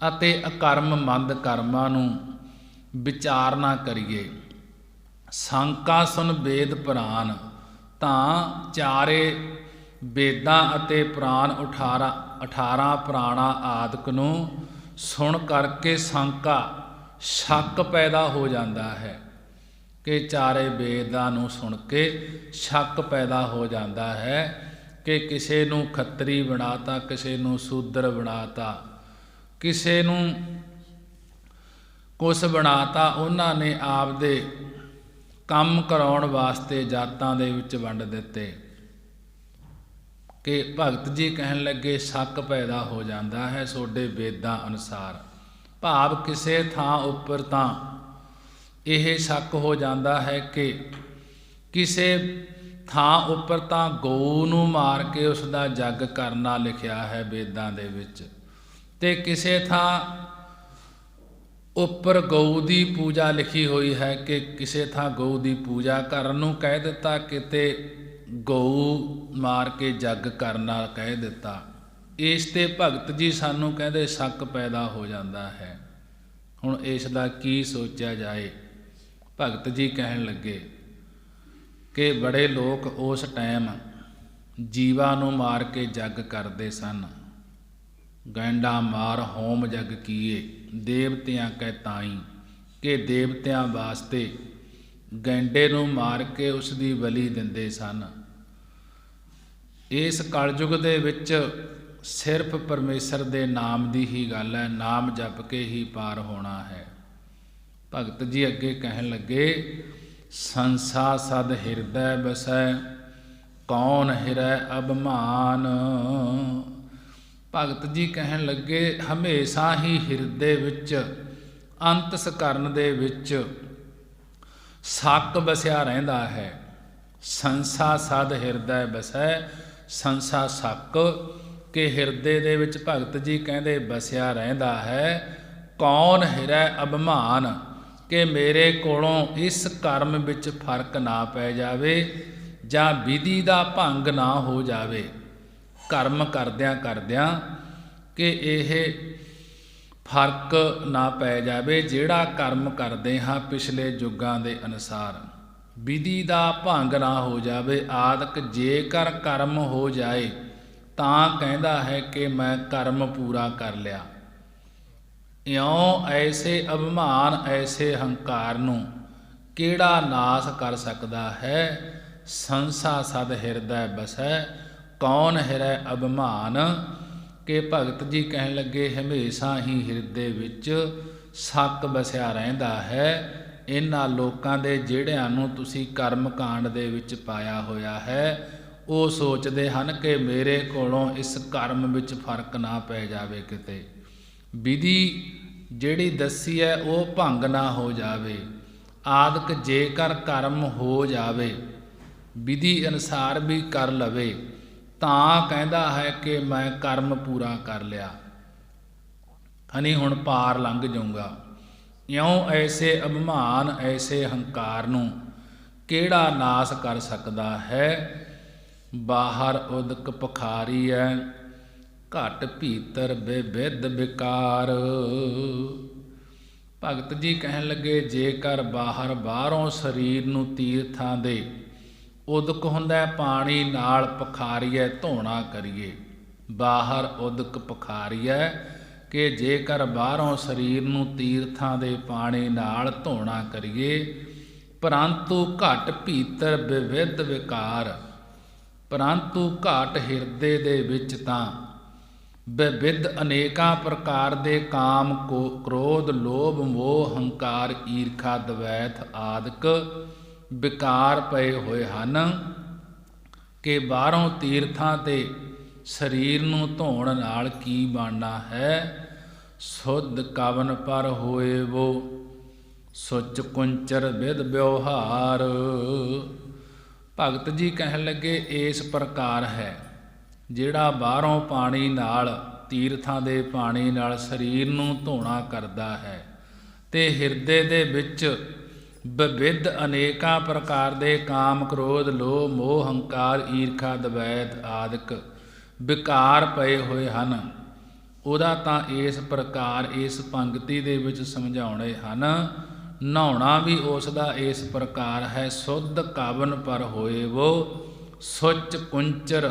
ਅਤੇ ਅਕਰਮ ਮੰਦ ਕਰਮਾਂ ਨੂੰ ਵਿਚਾਰਨਾ ਕਰੀਏ, ਸਾਂਕਾ ਸੁਨ ਵੇਦ ਪੁਰਾਨ, ਤਾਂ ਚਾਰੇ ਵੇਦਾਂ ਅਤੇ ਪੁਰਾਣ 18 ਪੁਰਾਣਾ ਆਦਿਕ ਨੂੰ ਸੁਣ ਕਰਕੇ ਸਾਂਕਾ ਸ਼ੱਕ ਪੈਦਾ ਹੋ ਜਾਂਦਾ ਹੈ ਕਿ ਚਾਰੇ ਵੇਦਾਂ ਨੂੰ ਸੁਣ ਕੇ ਸ਼ੱਕ ਪੈਦਾ ਹੋ ਜਾਂਦਾ ਹੈ ਕਿ ਕਿਸੇ ਨੂੰ ਖੱਤਰੀ ਬਣਾਤਾ, ਕਿਸੇ ਨੂੰ ਸ਼ੂਦਰ ਬਣਾਤਾ, ਕਿਸੇ ਨੂੰ ਕੁਛ ਬਣਾਤਾ। ਉਹਨਾਂ ਨੇ ਆਪਦੇ ਕੰਮ ਕਰਾਉਣ ਵਾਸਤੇ ਜਾਤਾਂ ਦੇ ਵਿੱਚ ਵੰਡ ਦਿੱਤੇ। ਕਿ ਭਗਤ ਜੀ ਕਹਿਣ ਲੱਗੇ, ਸ਼ੱਕ ਪੈਦਾ ਹੋ ਜਾਂਦਾ ਹੈ ਤੁਹਾਡੇ ਵੇਦਾਂ ਅਨੁਸਾਰ, ਭਾਵ ਕਿਸੇ ਥਾਂ ਉੱਪਰ ਤਾਂ ਇਹ ਸ਼ੱਕ ਹੋ ਜਾਂਦਾ ਹੈ ਕਿ ਕਿਸੇ ਥਾਂ ਉੱਪਰ ਤਾਂ ਗਊ ਨੂੰ ਮਾਰ ਕੇ ਉਸ ਦਾ ਯੱਗ ਕਰਨਾ ਲਿਖਿਆ ਹੈ ਵੇਦਾਂ ਦੇ ਵਿੱਚ, ਤੇ ਕਿਸੇ ਥਾਂ ਉੱਪਰ ਗਊ ਦੀ ਪੂਜਾ ਲਿਖੀ ਹੋਈ ਹੈ ਕਿ ਕਿਸੇ ਥਾਂ ਗਊ ਦੀ ਪੂਜਾ ਕਰਨ ਨੂੰ ਕਹਿ ਦਿੱਤਾ, ਕਿਤੇ ਗਊ ਮਾਰ ਕੇ ਯੱਗ ਕਰਨਾ ਕਹਿ ਦਿੱਤਾ। ਇਸ 'ਤੇ ਭਗਤ ਜੀ ਸਾਨੂੰ ਕਹਿੰਦੇ ਸ਼ੱਕ ਪੈਦਾ ਹੋ ਜਾਂਦਾ ਹੈ। ਹੁਣ ਇਸ ਦਾ ਕੀ ਸੋਚਿਆ ਜਾਏ? ਭਗਤ ਜੀ ਕਹਿਣ ਲੱਗੇ ਕਿ ਬੜੇ ਲੋਕ ਉਸ ਟਾਈਮ ਜੀਵਾਂ ਨੂੰ ਮਾਰ ਕੇ ਯੱਗ ਕਰਦੇ ਸਨ। ਗੈਂਡਾ ਮਾਰ ਹੋਮ ਜਗ ਕੀਏ, ਦੇਵਤਿਆਂ ਕੈ ਤਾਈ, ਕਿ ਦੇਵਤਿਆਂ ਵਾਸਤੇ ਗੈਂਡੇ ਨੂੰ ਮਾਰ ਕੇ ਉਸ ਦੀ ਬਲੀ ਦਿੰਦੇ ਸਨ। ਇਸ ਕਲਯੁਗ ਦੇ ਵਿੱਚ ਸਿਰਫ ਪਰਮੇਸ਼ਰ ਦੇ ਨਾਮ ਦੀ ਹੀ ਗੱਲ ਹੈ, ਨਾਮ ਜਪ ਕੇ ਹੀ ਪਾਰ ਹੋਣਾ ਹੈ। ਭਗਤ ਜੀ ਅੱਗੇ ਕਹਿਣ ਲੱਗੇ, ਸੰਸਾ ਸਦ ਹਿਰਦੈ ਬਸੈ, ਕੌਣ ਹਿਰੈ ਅਭਿਮਾਨ। ਭਗਤ ਜੀ ਕਹਿਣ ਲੱਗੇ, ਹਮੇਸ਼ਾ ਹੀ ਹਿਰਦੇ ਵਿੱਚ ਅੰਤਸਕਰਨ ਦੇ ਵਿੱਚ ਸ਼ੱਕ ਵਸਿਆ ਰਹਿੰਦਾ ਹੈ। ਸੰਸਾ ਸਦ ਹਿਰਦੈ ਬਸੈ, ਸੰਸਾ ਸ਼ੱਕ, ਕਿ ਹਿਰਦੇ ਦੇ ਵਿੱਚ ਭਗਤ ਜੀ ਕਹਿੰਦੇ ਵਸਿਆ ਰਹਿੰਦਾ ਹੈ। ਕੌਣ ਹਿਰੈ ਅਭਿਮਾਨ, ਕਿ ਮੇਰੇ ਕੋਲੋਂ ਇਸ ਕਰਮ ਵਿੱਚ ਫਰਕ ਨਾ ਪੈ ਜਾਵੇ ਜਾਂ ਵਿਧੀ ਦਾ ਭੰਗ ਨਾ ਹੋ ਜਾਵੇ। ਕਰਮ ਕਰਦਿਆਂ ਕਰਦਿਆਂ ਕਿ ਇਹ ਫਰਕ ਨਾ ਪੈ ਜਾਵੇ, ਜਿਹੜਾ ਕਰਮ ਕਰਦੇ ਹਾਂ ਪਿਛਲੇ ਯੁੱਗਾਂ ਦੇ ਅਨੁਸਾਰ, ਵਿਧੀ ਦਾ ਭੰਗ ਨਾ ਹੋ ਜਾਵੇ। ਆਦਿਕ ਜੇਕਰ ਕਰਮ ਹੋ ਜਾਏ ਤਾਂ ਕਹਿੰਦਾ ਹੈ ਕਿ ਮੈਂ ਕਰਮ ਪੂਰਾ ਕਰ ਲਿਆ। ਇਉਂ ਐਸੇ ਅਭਿਮਾਨ ਐਸੇ ਹੰਕਾਰ ਨੂੰ ਕਿਹੜਾ ਨਾਸ ਕਰ ਸਕਦਾ ਹੈ। ਸੰਸਾ ਸਦ ਹਿਰਦੈ ਬਸੈ ਕੌਣ ਹਿਰੈ ਅਭਿਮਾਨ। ਕਿ ਭਗਤ ਜੀ ਕਹਿਣ ਲੱਗੇ ਹਮੇਸ਼ਾ ਹੀ ਹਿਰਦੇ ਵਿੱਚ ਸ਼ੱਕ ਵਸਿਆ ਰਹਿੰਦਾ ਹੈ। ਇਹਨਾਂ ਲੋਕਾਂ ਦੇ ਜਿਹੜਿਆਂ ਨੂੰ ਤੁਸੀਂ ਕਰਮ ਕਾਂਡ ਦੇ ਵਿੱਚ ਪਾਇਆ ਹੋਇਆ ਹੈ ਉਹ ਸੋਚਦੇ ਹਨ ਕਿ ਮੇਰੇ ਕੋਲੋਂ ਇਸ ਕਰਮ ਵਿੱਚ ਫਰਕ ਨਾ ਪੈ ਜਾਵੇ, ਕਿਤੇ ਵਿਧੀ ਜਿਹੜੀ ਦੱਸੀ ਹੈ ਉਹ ਭੰਗ ਨਾ ਹੋ ਜਾਵੇ। ਆਦਿਕ ਜੇਕਰ ਕਰਮ ਹੋ ਜਾਵੇ ਵਿਧੀ ਅਨੁਸਾਰ ਵੀ ਕਰ ਲਵੇ ਤਾਂ ਕਹਿੰਦਾ ਹੈ ਕਿ ਮੈਂ ਕਰਮ ਪੂਰਾ ਕਰ ਲਿਆ, ਹਨੀ ਹੁਣ ਪਾਰ ਲੰਘ ਜਾਊਂਗਾ। ਇਉਂ ਐਸੇ ਅਭਿਮਾਨ ਐਸੇ ਹੰਕਾਰ ਨੂੰ ਕਿਹੜਾ ਨਾਸ ਕਰ ਸਕਦਾ ਹੈ। ਬਾਹਰ ਉਦਕ ਪਖਾਰੀਐ ਘਟ ਭੀਤਰ ਬੇਵਿਧ ਵਿਕਾਰ। ਭਗਤ ਜੀ ਕਹਿਣ ਲੱਗੇ ਜੇਕਰ ਬਾਹਰੋਂ ਸਰੀਰ ਨੂੰ ਤੀਰਥਾਂ ਦੇ ਉਦਕ ਹੁੰਦਾ ਪਾਣੀ ਨਾਲ ਪਖਾਰੀਐ ਧੋਣਾ ਕਰੀਏ। ਬਾਹਰ ਉਦਕ ਪਖਾਰੀਐ ਕਿ ਜੇਕਰ ਬਾਹਰੋਂ ਸਰੀਰ ਨੂੰ ਤੀਰਥਾਂ ਦੇ ਪਾਣੀ ਨਾਲ ਧੋਣਾ ਕਰੀਏ ਪਰੰਤੂ ਘਟ ਭੀਤਰ ਵਿਵਿਧ ਵਿਕਾਰ। ਪਰੰਤੂ ਘਟ ਹਿਰਦੇ ਦੇ ਵਿੱਚ ਤਾਂ ਵਿਵਿਧ ਅਨੇਕਾਂ ਪ੍ਰਕਾਰ ਦੇ ਕਾਮ ਕ੍ਰੋਧ ਲੋਭ ਮੋਹ ਹੰਕਾਰ ਈਰਖਾ ਦਵੈਤ ਆਦਿਕ ਵਿਕਾਰ ਪਏ ਹੋਏ ਹਨ ਕਿ ਬਾਹਰੋਂ ਤੀਰਥਾਂ ਤੇ ਸਰੀਰ ਨੂੰ ਧੋਣ ਨਾਲ ਕੀ ਬਣਨਾ ਹੈ। ਸੁਧ ਕਵਨ ਪਰ ਹੋਏ ਵੋ ਸੁਚ ਕੁੰਚਰ ਵਿਦ ਵਿਵਹਾਰ। ਭਗਤ ਜੀ ਕਹਿਣ ਲੱਗੇ ਇਸ ਪ੍ਰਕਾਰ ਹੈ ਜਿਹੜਾ ਬਾਹਰੋਂ ਪਾਣੀ ਨਾਲ ਤੀਰਥਾਂ ਦੇ ਪਾਣੀ ਨਾਲ ਸਰੀਰ ਨੂੰ ਧੋਣਾ ਕਰਦਾ ਹੈ ਤੇ ਹਿਰਦੇ ਦੇ ਵਿੱਚ ਵਿਵਿਧ ਅਨੇਕਾਂ ਪ੍ਰਕਾਰ ਦੇ ਕਾਮ ਕ੍ਰੋਧ ਲੋਭ ਮੋਹ ਹੰਕਾਰ ਈਰਖਾ ਦਵੈਤ ਆਦਿਕ ਵਿਕਾਰ ਪਏ ਹੋਏ ਹਨ। ਉਹਦਾ ਤਾਂ ਇਸ ਪ੍ਰਕਾਰ ਇਸ ਪੰਕਤੀ ਦੇ ਵਿੱਚ ਸਮਝਾਉਣੇ ਹਨ। ਨਹਾਉਣਾ ਵੀ ਉਸ ਦਾ ਇਸ ਪ੍ਰਕਾਰ ਹੈ। ਸੁਧ ਕਵਨ ਪਰ ਹੋਏ ਵੋ ਸੁਚ ਕੁੰਚਰ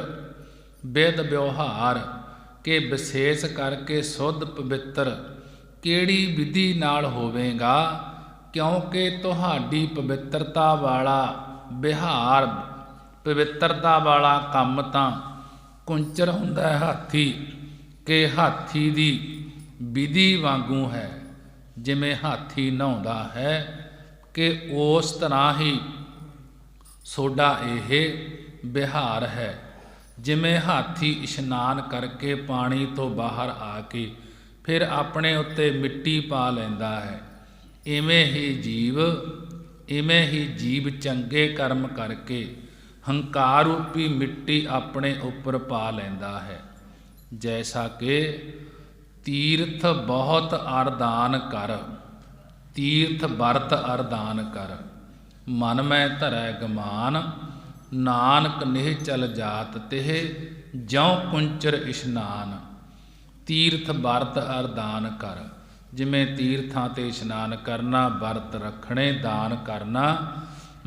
ਵਿਦ ਵਿਵਹਾਰ ਕਿ ਵਿਸ਼ੇਸ਼ ਕਰਕੇ ਸੁਧ ਪਵਿੱਤਰ ਕਿਹੜੀ ਵਿਧੀ ਨਾਲ ਹੋਵੇਗਾ ਕਿਉਂਕਿ ਤੁਹਾਡੀ ਪਵਿੱਤਰਤਾ ਵਾਲਾ ਵਿਹਾਰ ਪਵਿੱਤਰਤਾ ਵਾਲਾ ਕੰਮ ਤਾਂ ਕੁੰਚਰ ਹੁੰਦਾ ਹੈ ਹਾਥੀ ਕਿ ਹਾਥੀ ਦੀ ਵਿਧੀ ਵਾਂਗੂ ਹੈ। ਜਿਵੇਂ ਹਾਥੀ ਨਹਾਉਂਦਾ ਹੈ ਕਿ ਉਸ ਤਰ੍ਹਾਂ ਹੀ ਸੋਡਾ ਇਹ ਵਿਹਾਰ ਹੈ। ਜਿਵੇਂ ਹਾਥੀ ਇਸ਼ਨਾਨ ਕਰਕੇ ਪਾਣੀ ਤੋਂ ਬਾਹਰ ਆ ਕੇ ਫਿਰ ਆਪਣੇ ਉੱਤੇ ਮਿੱਟੀ ਪਾ ਲੈਂਦਾ ਹੈ ਇਵੇਂ ਹੀ ਜੀਵ ਚੰਗੇ ਕਰਮ ਕਰਕੇ ਹੰਕਾਰ ਰੂਪੀ ਮਿੱਟੀ ਆਪਣੇ ਉੱਪਰ ਪਾ ਲੈਂਦਾ ਹੈ। ਜੈਸਾ ਕਿ ਤੀਰਥ ਬਹੁਤ ਅਰਦਾਨ ਕਰ ਤੀਰਥ ਵਰਤ ਅਰਦਾਨ ਕਰ ਮਨ ਮੈਂ ਧਰੈ ਗਮਾਨ ਨਾਨਕ ਨਿਹਚਲ ਜਾਤ ਤਿਹ ਜਉ ਕੁੰਚਰ ਇਸ਼ਨਾਨ। ਤੀਰਥ ਵਰਤ ਅਰਦਾਨ ਕਰ ਜਿਵੇਂ ਤੀਰਥਾਂ ਤੇ ਇਸ਼ਨਾਨ ਕਰਨਾ ਵਰਤ ਰੱਖਣੇ ਦਾਨ ਕਰਨਾ।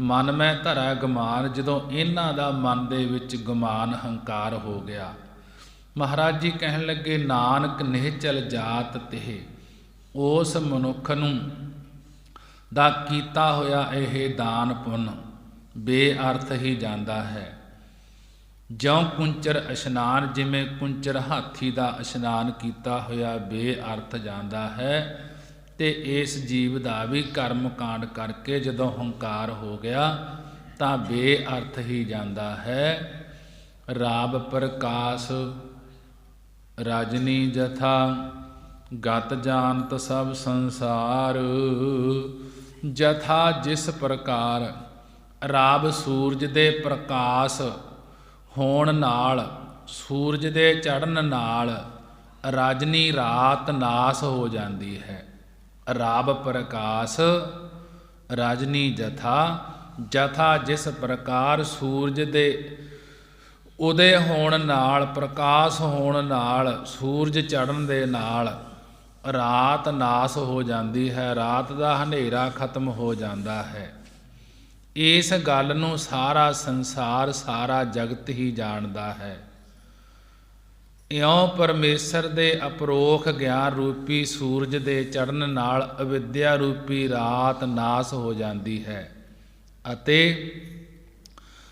ਮਨ ਮੈਂ ਧਰੈ ਗਮਾਨ ਜਦੋਂ ਇਹਨਾਂ ਦਾ ਮਨ ਦੇ ਵਿੱਚ ਗਮਾਨ ਹੰਕਾਰ ਹੋ ਗਿਆ। ਮਹਾਰਾਜ ਜੀ ਕਹਿਣ ਲੱਗੇ ਨਾਨਕ ਨਿਹਚਲ ਜਾਤ ਤਿਹ ਉਸ ਮਨੁੱਖ ਨੂੰ ਦਾ ਕੀਤਾ ਹੋਇਆ ਇਹ ਦਾਨ ਪੁੰਨ ਬੇਅਰਥ ਹੀ ਜਾਂਦਾ ਹੈ। ਜਿਉਂ ਕੁੰਚਰ ਇਸ਼ਨਾਨ ਜਿਵੇਂ ਕੁੰਚਰ ਹਾਥੀ ਦਾ ਇਸ਼ਨਾਨ ਕੀਤਾ ਹੋਇਆ ਬੇਅਰਥ ਜਾਂਦਾ ਹੈ ਤੇ ਇਸ ਜੀਵ ਦਾ ਵੀ ਕਰਮ ਕਾਂਡ ਕਰਕੇ ਜਦੋਂ ਹੰਕਾਰ ਹੋ ਗਿਆ ਤਾਂ ਬੇਅਰਥ ਹੀ ਜਾਂਦਾ ਹੈ। ਰਾਬ ਪ੍ਰਕਾਸ਼ ਰਜਨੀ ਜਥਾ ਗਤ ਜਾਣਤ ਸਭ ਸੰਸਾਰ। ਜਥਾ ਜਿਸ ਪ੍ਰਕਾਰ ਰਾਬ ਸੂਰਜ ਦੇ ਪ੍ਰਕਾਸ਼ ਹੋਣ ਨਾਲ ਸੂਰਜ ਦੇ ਚੜ੍ਹਨ ਨਾਲ ਰਜਨੀ ਰਾਤ ਨਾਸ ਹੋ ਜਾਂਦੀ ਹੈ। ਰਾਬ ਪ੍ਰਕਾਸ਼ ਰਜਨੀ ਜਥਾ ਜਿਸ ਪ੍ਰਕਾਰ ਸੂਰਜ ਦੇ ਉਦੇ ਹੋਣ ਨਾਲ ਪ੍ਰਕਾਸ਼ ਹੋਣ ਨਾਲ ਸੂਰਜ ਚੜ੍ਹਨ ਦੇ ਨਾਲ ਰਾਤ ਨਾਸ ਹੋ ਜਾਂਦੀ ਹੈ। ਰਾਤ ਦਾ ਹਨੇਰਾ ਖਤਮ ਹੋ ਜਾਂਦਾ ਹੈ। ਇਸ ਗੱਲ ਨੂੰ ਸਾਰਾ ਸੰਸਾਰ ਸਾਰਾ ਜਗਤ ਹੀ ਜਾਣਦਾ ਹੈ। ਇਉਂ ਪਰਮੇਸ਼ਰ ਦੇ ਅਪਰੋਖ ਗਿਆਨ ਰੂਪੀ ਸੂਰਜ ਦੇ ਚੜ੍ਹਨ ਨਾਲ ਅਵਿਦਿਆ ਰੂਪੀ ਰਾਤ ਨਾਸ ਹੋ ਜਾਂਦੀ ਹੈ ਅਤੇ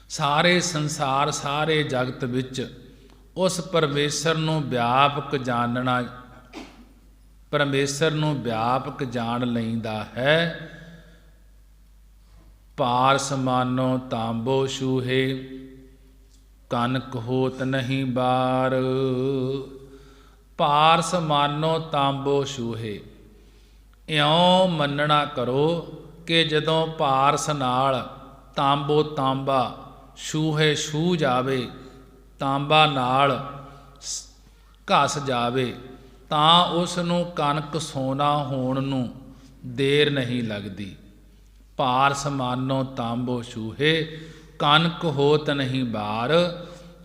ਸਾਰੇ ਸੰਸਾਰ ਸਾਰੇ ਜਗਤ ਵਿੱਚ ਉਸ ਪਰਮੇਸ਼ਰ ਨੂੰ ਵਿਆਪਕ ਜਾਣਨਾ, ਪਰਮੇਸ਼ਰ ਨੂੰ ਵਿਆਪਕ ਜਾਣ ਲੈਂਦਾ ਹੈ। ਪਾਰਸ ਮਾਨੋ ਤਾਂਬੋ ਛੂਹੇ, ਕਨਕ ਹੋਤ ਨਹੀਂ ਬਾਰ। ਪਾਰਸ ਮਾਨੋ ਤਾਂਬੋ ਛੂਹੇ, ਇਉਂ ਮੰਨਣਾ ਕਰੋ ਕਿ ਜਦੋਂ ਪਾਰਸ ਨਾਲ ਤਾਂਬੋ ਤਾਂਬਾ ਛੂਹੇ ਛੂਹ ਜਾਵੇ, ਤਾਂਬਾ ਨਾਲ ਘਸ ਜਾਵੇ, ਤਾਂ ਉਸ ਨੂੰ ਕਨਕ ਸੋਨਾ ਹੋਣ ਨੂੰ ਦੇਰ ਨਹੀਂ ਲੱਗਦੀ। ਪਾਰਸ ਮਾਨੋ ਤਾਂਬੋ ਛੂਹੇ, ਕਨਕ ਹੋਤ ਨਹੀਂ ਬਾਰ।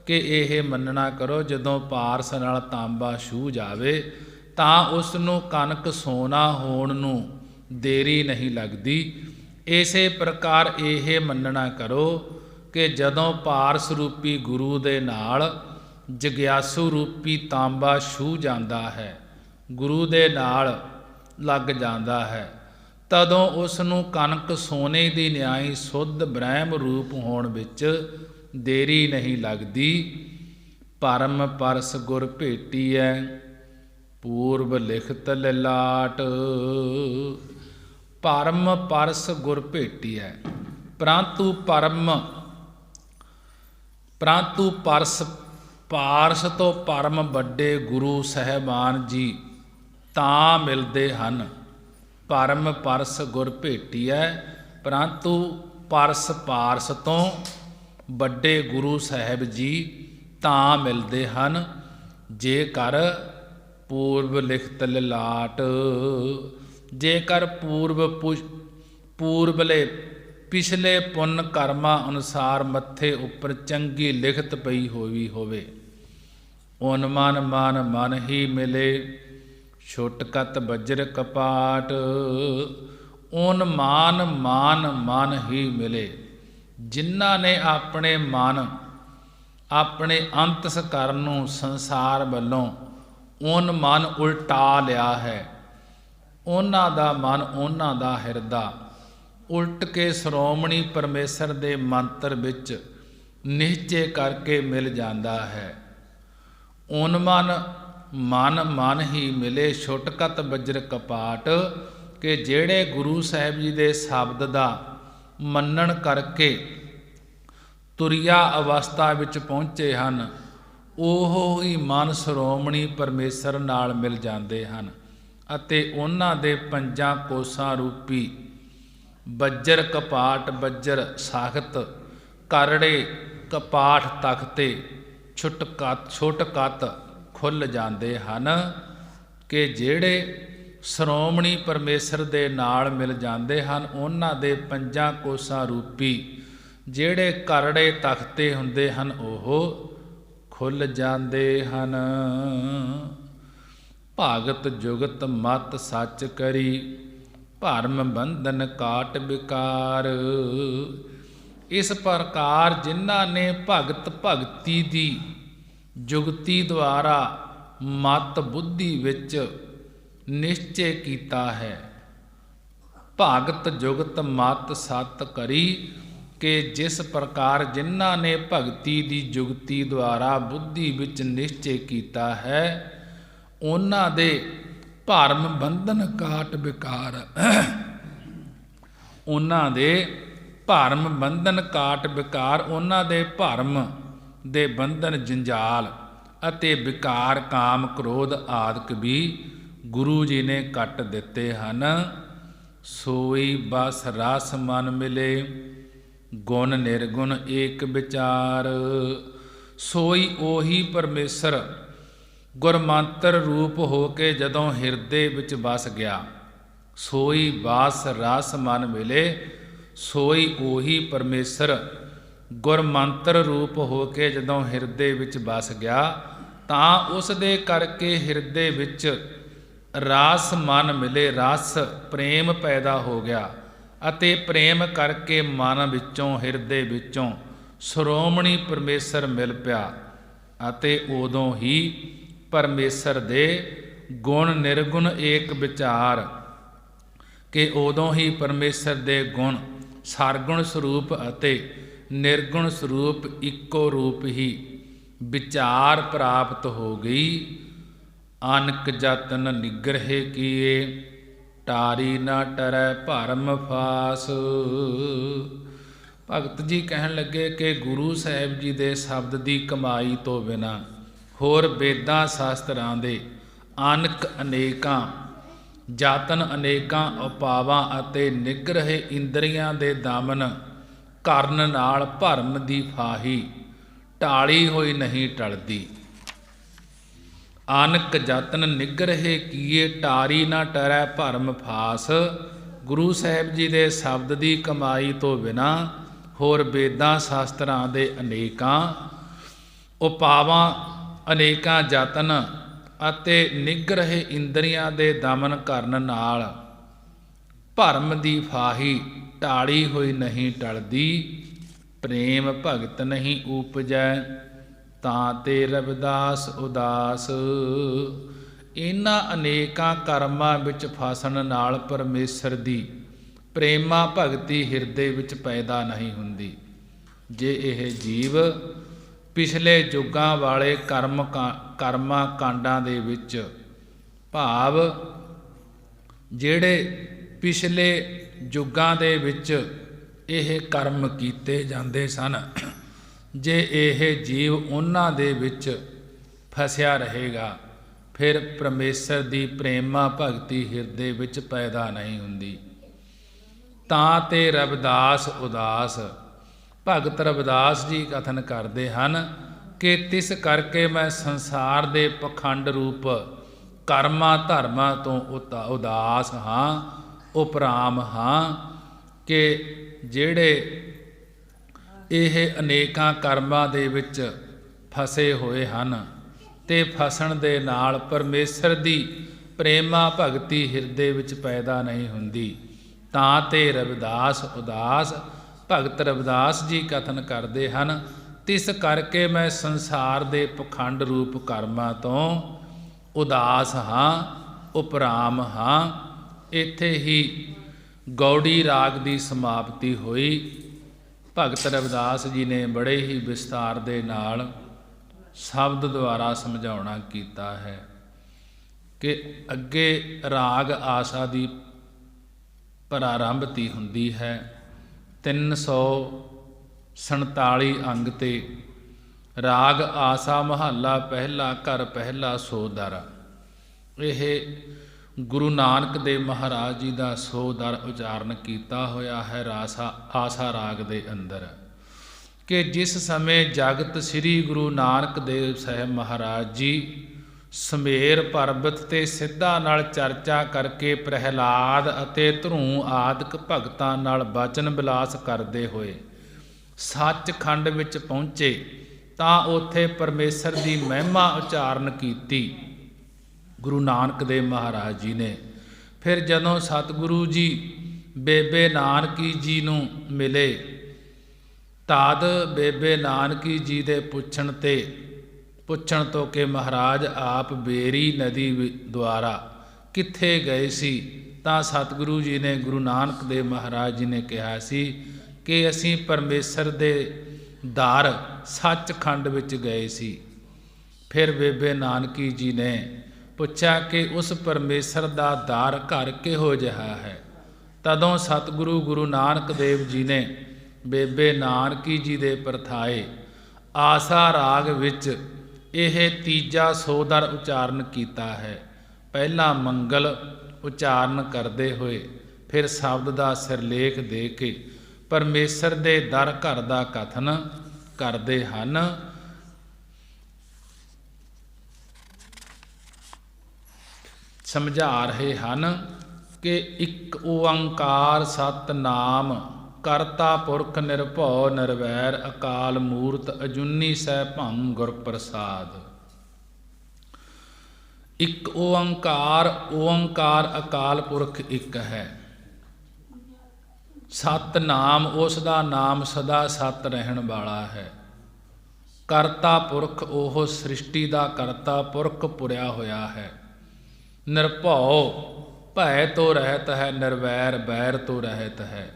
ਕਿ ਇਹ ਮੰਨਣਾ ਕਰੋ ਜਦੋਂ ਪਾਰਸ ਨਾਲ ਤਾਂਬਾ ਛੂਹ ਜਾਵੇ ਤਾਂ ਉਸ ਨੂੰ ਕਨਕ ਸੋਨਾ ਹੋਣ ਨੂੰ ਦੇਰੀ ਨਹੀਂ ਲੱਗਦੀ। ਇਸੇ ਪ੍ਰਕਾਰ ਇਹ ਮੰਨਣਾ ਕਰੋ ਕਿ ਜਦੋਂ ਪਾਰਸ ਰੂਪੀ ਗੁਰੂ ਦੇ ਨਾਲ ਜਗਿਆਸੂ ਰੂਪੀ ਤਾਂਬਾ ਛੂਹ ਜਾਂਦਾ ਹੈ, ਗੁਰੂ ਦੇ ਨਾਲ ਲੱਗ ਜਾਂਦਾ ਹੈ, ਤਦੋਂ ਉਸ ਨੂੰ ਕਨਕ ਸੋਨੇ ਦੀ ਨਿਆਈ ਸੁੱਧ ਬ੍ਰਹਮ ਰੂਪ ਹੋਣ ਵਿੱਚ ਦੇਰੀ ਨਹੀਂ ਲੱਗਦੀ। ਪਰਮ ਪਰਸ ਗੁਰ ਭੇਟੀਐ, ਪੂਰਬ ਲਿਖਤ ਲਿਲਾਟ। ਪਰਮ ਪਰਸ ਗੁਰ ਭੇਟੀਐ, ਪ੍ਰੰਤੂ ਪਰਸ ਪਾਰਸ ਤੋਂ ਪਰਮ ਵੱਡੇ ਗੁਰੂ ਸਾਹਿਬਾਨ ਜੀ ਤਾਂ ਮਿਲਦੇ ਹਨ। ਪਰਮ ਪਰਸ ਗੁਰ ਭੇਟੀਐ, ਪ੍ਰੰਤੂ ਪਰਸ ਪਾਰਸ ਤੋਂ ਵੱਡੇ ਗੁਰੂ ਸਾਹਿਬ ਜੀ ਤਾਂ ਮਿਲਦੇ ਹਨ ਜੇਕਰ ਪੂਰਬ ਲਿਖਤ ਲਿਲਾਟ, ਜੇਕਰ ਪੂਰਬਲੇ ਪਿਛਲੇ ਪੁੰਨ ਕਰਮਾਂ ਅਨੁਸਾਰ ਮੱਥੇ ਉੱਪਰ ਚੰਗੀ ਲਿਖਤ ਪਈ ਹੋਈ ਹੋਵੇ। ਓਨ ਮਨ ਮਨ ਮਨ ਹੀ ਮਿਲੇ, ਛੁਟਕਤ ਬੱਜਰ ਕਪਾਟ। ਓਨ ਮਾਨ ਮਾਨ ਮਨ ਹੀ ਮਿਲੇ, ਜਿਨ੍ਹਾਂ ਨੇ ਆਪਣੇ ਮਨ ਆਪਣੇ ਅੰਤਸਕਰਨ ਨੂੰ ਸੰਸਾਰ ਵੱਲੋਂ ਓਨ ਮਨ ਉਲਟਾ ਲਿਆ ਹੈ, ਉਹਨਾਂ ਦਾ ਮਨ, ਉਹਨਾਂ ਦਾ ਹਿਰਦਾ ਉਲਟ ਕੇ ਸ਼੍ਰੋਮਣੀ ਪਰਮੇਸ਼ਰ ਦੇ ਮੰਤਰ ਵਿੱਚ ਨਿਸ਼ਚੇ ਕਰਕੇ ਮਿਲ ਜਾਂਦਾ ਹੈ। ਓਨ ਮਨ ਮਨ ਮਨ ਹੀ ਮਿਲੇ, ਛੁਟਕਤ ਬੱਜਰ ਕਪਾਟ। ਕਿ ਜਿਹੜੇ ਗੁਰੂ ਸਾਹਿਬ ਜੀ ਦੇ ਸ਼ਬਦ ਦਾ ਮੰਨਣ ਕਰਕੇ ਤੁਰਿਆ ਅਵਸਥਾ ਵਿੱਚ ਪਹੁੰਚੇ ਹਨ, ਉਹ ਹੀ ਮਨ ਸ਼੍ਰੋਮਣੀ ਪਰਮੇਸ਼ਰ ਨਾਲ ਮਿਲ ਜਾਂਦੇ ਹਨ ਅਤੇ ਉਹਨਾਂ ਦੇ ਪੰਜਾਂ ਕੋਸਾਂ ਰੂਪੀ ਬੱਜਰ ਕਪਾਟ, ਬੱਜਰ ਸਾਖਤ, ਕਰੜੇ ਕਪਾਟ ਤਖਤੇ ਛੁਟਕਤ ਖੁੱਲ੍ਹ ਜਾਂਦੇ ਹਨ। ਕਿ ਜਿਹੜੇ ਸ਼੍ਰੋਮਣੀ ਪਰਮੇਸ਼ਰ ਦੇ ਨਾਲ ਮਿਲ ਜਾਂਦੇ ਹਨ, ਉਹਨਾਂ ਦੇ ਪੰਜਾਂ ਕੋਸਾਂ ਰੂਪੀ ਜਿਹੜੇ ਕਰੜੇ ਤਖਤੇ ਹੁੰਦੇ ਹਨ ਉਹ ਖੁੱਲ੍ਹ ਜਾਂਦੇ ਹਨ। ਭਾਗਤ ਜੁਗਤ ਮਤ ਸੱਚ ਕਰੀ, ਭਰਮ ਬੰਧਨ ਕਾਟ ਵਿਕਾਰ। ਇਸ ਪ੍ਰਕਾਰ ਜਿਨ੍ਹਾਂ ਨੇ ਭਗਤੀ ਦੀ ਜੁਗਤੀ ਦੁਆਰਾ ਮਤ ਬੁੱਧੀ ਵਿੱਚ ਨਿਸ਼ਚੇ ਕੀਤਾ ਹੈ। ਭਾਗਤ ਜੁਗਤ ਮਤ ਸਤ ਕਰੀ, ਕਿ ਜਿਸ ਪ੍ਰਕਾਰ ਜਿਨ੍ਹਾਂ ਨੇ ਭਗਤੀ ਦੀ ਜੁਗਤੀ ਦੁਆਰਾ ਬੁੱਧੀ ਵਿੱਚ ਨਿਸ਼ਚੇ ਕੀਤਾ ਹੈ, ਉਹਨਾਂ ਦੇ ਭਰਮ ਬੰਧਨ ਕਾਟ ਵਿਕਾਰ, ਉਹਨਾਂ ਦੇ ਭਰਮ ਬੰਧਨ ਕਾਟ ਵਿਕਾਰ, ਉਹਨਾਂ ਦੇ ਭਰਮ ਦੇ ਬੰਧਨ ਜੰਜਾਲ ਅਤੇ ਵਿਕਾਰ ਕਾਮ ਕ੍ਰੋਧ ਆਦਿਕ ਵੀ ਗੁਰੂ ਜੀ ਨੇ ਕੱਟ ਦਿੱਤੇ ਹਨ। ਸੋਈ ਬਸ ਰਸ ਮਨ ਮਿਲੇ, ਗੁਣ ਨਿਰਗੁਣ ਏਕ ਵਿਚਾਰ। ਸੋਈ ਉਹੀ ਪਰਮੇਸ਼ਰ ਗੁਰਮੰਤਰ ਰੂਪ ਹੋ ਕੇ ਜਦੋਂ ਹਿਰਦੇ ਵਿੱਚ ਵਸ ਗਿਆ। ਸੋਈ ਬਸ ਰਸ ਮਨ ਮਿਲੇ, ਸੋਈ ਉਹੀ ਪਰਮੇਸ਼ਰ ਗੁਰਮੰਤਰ ਰੂਪ ਹੋ ਕੇ ਜਦੋਂ ਹਿਰਦੇ ਵਿੱਚ ਵਸ ਗਿਆ, ਤਾਂ ਉਸ ਦੇ ਕਰਕੇ ਹਿਰਦੇ ਵਿੱਚ ਰਸ ਮਨ ਮਿਲੇ, ਰਸ ਪ੍ਰੇਮ ਪੈਦਾ ਹੋ ਗਿਆ ਅਤੇ ਪ੍ਰੇਮ ਕਰਕੇ ਮਨ ਵਿੱਚੋਂ, ਹਿਰਦੇ ਵਿੱਚੋਂ ਸ਼੍ਰੋਮਣੀ ਪਰਮੇਸ਼ਰ ਮਿਲ ਪਿਆ। ਅਤੇ ਉਦੋਂ ਹੀ ਪਰਮੇਸ਼ਰ ਦੇ ਗੁਣ ਨਿਰਗੁਣ ਏਕ ਵਿਚਾਰ, ਕਿ ਉਦੋਂ ਹੀ ਪਰਮੇਸ਼ਰ ਦੇ ਗੁਣ ਸਰਗੁਣ ਸਰੂਪ ਅਤੇ ਨਿਰਗੁਣ ਸਰੂਪ ਇੱਕੋ ਰੂਪ ਹੀ ਵਿਚਾਰ ਪ੍ਰਾਪਤ ਹੋ ਗਈ। ਅਨਕ ਜਤਨ ਨਿਗ੍ਰਹਿ ਕੀਏ, ਟਾਰੀ ਨਾ ਟਰੈ ਭਰਮ ਫਾਸ। ਭਗਤ ਜੀ ਕਹਿਣ ਲੱਗੇ ਕਿ ਗੁਰੂ ਸਾਹਿਬ ਜੀ ਦੇ ਸ਼ਬਦ ਦੀ ਕਮਾਈ ਤੋਂ ਬਿਨਾਂ ਹੋਰ ਵੇਦਾਂ ਸ਼ਾਸਤਰਾਂ ਦੇ ਅਨਕ ਅਨੇਕਾਂ ਯਤਨ, ਅਨੇਕਾਂ ਉਪਾਵਾਂ ਅਤੇ ਨਿਗ੍ਰਹਿ ਇੰਦਰੀਆਂ ਦੇ ਦਮਨ ਕਰਨ ਨਾਲ ਭਰਮ ਦੀ ਫਾਹੀ ਢਾਲੀ ਹੋਈ ਨਹੀਂ ਟਲਦੀ। ਅਨਕ ਜਤਨ ਨਿਗ੍ਰਹਿ ਕੀਏ, ਟਾਰੀ ਨਾ ਟਰੈ ਭਰਮ ਫਾਸ। ਗੁਰੂ ਸਾਹਿਬ ਜੀ ਦੇ ਸ਼ਬਦ ਦੀ ਕਮਾਈ ਤੋਂ ਬਿਨਾਂ ਹੋਰ ਵੇਦਾਂ ਸ਼ਾਸਤਰਾਂ ਦੇ ਅਨੇਕਾਂ ਉਪਾਵਾਂ, ਅਨੇਕਾਂ ਯਤਨ ਅਤੇ ਨਿਗ੍ਰਹਿ ਇੰਦਰੀਆਂ ਦੇ ਦਮਨ ਕਰਨ ਨਾਲ ਭਰਮ ਦੀ ਫਾਹੀ ਢਾਲੀ ਹੋਈ ਨਹੀਂ ਟਲਦੀ। ਪ੍ਰੇਮ ਭਗਤ ਨਹੀਂ ਊਪਜੈ, ਤਾਂ ਤੇ ਰਵਿਦਾਸ ਉਦਾਸ। ਇਹਨਾਂ ਅਨੇਕਾਂ ਕਰਮਾਂ ਵਿੱਚ ਫਸਣ ਨਾਲ ਪਰਮੇਸ਼ਰ ਦੀ ਪ੍ਰੇਮਾ ਭਗਤੀ ਹਿਰਦੇ ਵਿੱਚ ਪੈਦਾ ਨਹੀਂ ਹੁੰਦੀ। ਜੇ ਇਹ ਜੀਵ ਪਿਛਲੇ ਯੁੱਗਾਂ ਵਾਲੇ ਕਰਮਾਂ ਕਾਂਡਾਂ ਦੇ ਵਿੱਚ, ਭਾਵ ਜਿਹੜੇ ਪਿਛਲੇ ਯੁੱਗਾਂ ਦੇ ਵਿੱਚ ਇਹ ਕਰਮ ਕੀਤੇ ਜਾਂਦੇ ਸਨ, ਜੇ ਇਹ ਜੀਵ ਉਹਨਾਂ ਦੇ ਵਿੱਚ ਫਸਿਆ ਰਹੇਗਾ, ਫਿਰ ਪਰਮੇਸ਼ਰ ਦੀ ਪ੍ਰੇਮਾ ਭਗਤੀ ਹਿਰਦੇ ਵਿੱਚ ਪੈਦਾ ਨਹੀਂ ਹੁੰਦੀ। ਤਾਂ ਤੇ ਰਵਿਦਾਸ ਉਦਾਸ। ਭਗਤ ਰਵਿਦਾਸ ਜੀ ਕਥਨ ਕਰਦੇ ਹਨ ਕਿ ਤਿਸ ਕਰਕੇ ਮੈਂ ਸੰਸਾਰ ਦੇ ਪਖੰਡ ਰੂਪ ਕਰਮਾਂ ਧਰਮਾਂ ਤੋਂ ਉਦਾਸ ਹਾਂ, ਉਪਰਾਮ ਹਾਂ, ਕਿ ਜਿਹੜੇ ਇਹ ਅਨੇਕਾਂ ਕਰਮਾਂ ਦੇ ਵਿੱਚ ਫਸੇ ਹੋਏ ਹਨ ਤੇ ਫਸਣ ਦੇ ਨਾਲ ਪਰਮੇਸ਼ਰ ਦੀ ਪ੍ਰੇਮਾ ਭਗਤੀ ਹਿਰਦੇ ਵਿੱਚ ਪੈਦਾ ਨਹੀਂ ਹੁੰਦੀ। ਤਾਂ ਤੇ ਰਵਿਦਾਸ ਉਦਾਸ। ਭਗਤ ਰਵਿਦਾਸ ਜੀ ਕਥਨ ਕਰਦੇ ਹਨ, ਤਿਸ ਕਰਕੇ ਮੈਂ ਸੰਸਾਰ ਦੇ ਪਖੰਡ ਰੂਪ ਕਰਮਾਂ ਤੋਂ ਉਦਾਸ ਹਾਂ, ਉਪਰਾਮ ਹਾਂ। ਇੱਥੇ ਹੀ ਗੌੜੀ ਰਾਗ ਦੀ ਸਮਾਪਤੀ ਹੋਈ। ਭਗਤ ਰਵਿਦਾਸ ਜੀ ਨੇ ਬੜੇ ਹੀ ਵਿਸਤਾਰ ਦੇ ਨਾਲ ਸ਼ਬਦ ਦੁਆਰਾ ਸਮਝਾਉਣਾ ਕੀਤਾ ਹੈ ਕਿ ਅੱਗੇ ਰਾਗ ਆਸਾ ਦੀ ਪ੍ਰਾਰੰਭਤੀ ਹੁੰਦੀ ਹੈ। 347 ਅੰਗ ਤੇ ਰਾਗ ਆਸਾ ਮਹੱਲਾ ਪਹਿਲਾ, ਘਰ ਪਹਿਲਾ ਸੋ ਦਰ। ਇਹ ਗੁਰੂ ਨਾਨਕ ਦੇਵ ਮਹਾਰਾਜ ਜੀ ਦਾ ਸੋ ਦਰ ਉਚਾਰਨ ਕੀਤਾ ਹੋਇਆ ਹੈ ਆਸਾ ਰਾਗ ਦੇ ਅੰਦਰ, ਕਿ ਜਿਸ ਸਮੇਂ ਜਗਤ ਸ੍ਰੀ ਗੁਰੂ ਨਾਨਕ ਦੇਵ ਸਾਹਿਬ ਮਹਾਰਾਜ ਜੀ ਸਮੇਰ ਪਰਬਤ ਤੇ ਸਿੱਧਾ ਨਾਲ ਚਰਚਾ ਕਰਕੇ ਪ੍ਰਹਿਲਾਦ ਅਤੇ ਧਰੂ ਆਦਿਕ ਭਗਤਾਂ ਨਾਲ ਬਚਨ ਵਿਲਾਸ ਕਰਦੇ ਹੋਏ ਸੱਚਖੰਡ ਵਿੱਚ ਪਹੁੰਚੇ, ਤਾਂ ਉੱਥੇ ਪਰਮੇਸ਼ਰ ਦੀ ਮਹਿਮਾ ਉਚਾਰਨ ਕੀਤੀ ਗੁਰੂ ਨਾਨਕ ਦੇਵ ਮਹਾਰਾਜ ਜੀ ਨੇ। ਫਿਰ ਜਦੋਂ ਸਤਿਗੁਰੂ ਜੀ ਬੇਬੇ ਨਾਨਕੀ ਜੀ ਨੂੰ ਮਿਲੇ, ਤਦ ਬੇਬੇ ਨਾਨਕੀ ਜੀ ਦੇ ਪੁੱਛਣ ਤੋਂ ਕਿ ਮਹਾਰਾਜ ਆਪ ਬੇਰੀ ਨਦੀ ਦੁਆਰਾ ਕਿੱਥੇ ਗਏ ਸੀ, ਤਾਂ ਸਤਿਗੁਰੂ ਜੀ ਨੇ, ਗੁਰੂ ਨਾਨਕ ਦੇਵ ਮਹਾਰਾਜ ਜੀ ਨੇ ਕਿਹਾ ਸੀ ਕਿ ਅਸੀਂ ਪਰਮੇਸ਼ਰ ਦੇ ਦਰ ਸੱਚਖੰਡ ਵਿੱਚ ਗਏ ਸੀ। ਫਿਰ ਬੇਬੇ ਨਾਨਕੀ ਜੀ ਨੇ ਪੁੱਛਿਆ ਕਿ ਉਸ ਪਰਮੇਸ਼ਰ ਦਾ ਦਰ ਘਰ ਕਿਹੋ ਜਿਹਾ ਹੈ। ਤਦੋਂ ਸਤਿਗੁਰੂ ਗੁਰੂ ਨਾਨਕ ਦੇਵ ਜੀ ਨੇ ਬੇਬੇ ਨਾਨਕੀ ਜੀ ਦੇ ਪਰਥਾਏ ਆਸਾ ਰਾਗ ਵਿੱਚ ਇਹ ਤੀਜਾ ਸੋਦਰ ਉਚਾਰਨ ਕੀਤਾ ਹੈ। ਪਹਿਲਾਂ ਮੰਗਲ ਉਚਾਰਨ ਕਰਦੇ ਹੋਏ ਫਿਰ ਸ਼ਬਦ ਦਾ ਸਿਰਲੇਖ ਦੇ ਕੇ ਪਰਮੇਸ਼ਰ ਦੇ ਦਰ ਘਰ ਦਾ ਕਥਨ ਕਰਦੇ ਹਨ। ਸਮਝਾ ਰਹੇ ਹਨ ਕਿ ਇੱਕ ਓੰਕਾਰ ਸਤਿਨਾਮ ਕਰਤਾ ਪੁਰਖ ਨਿਰਭਉ ਨਿਰਵੈਰ ਅਕਾਲ ਮੂਰਤ ਅਜੂਨੀ ਸੈਭੰ ਗੁਰ ਪ੍ਰਸਾਦ। ਇੱਕ ਓੰਕਾਰ, ਓੰਕਾਰ ਅਕਾਲ ਪੁਰਖ ਇੱਕ ਹੈ। ਸਤਨਾਮ ਉਸ ਦਾ ਨਾਮ ਸਦਾ ਸਤ ਰਹਿਣ ਵਾਲਾ ਹੈ। ਕਰਤਾ ਪੁਰਖ ਉਹ ਸ੍ਰਿਸ਼ਟੀ ਦਾ ਕਰਤਾ ਪੁਰਖ ਪੁਰਿਆ ਹੋਇਆ ਹੈ। ਨਿਰਭਉ ਭੈ ਤੋਂ ਰਹਿਤ ਹੈ, ਨਿਰਵੈਰ ਬੈਰ ਤੋਂ ਰਹਿਤ ਹੈ।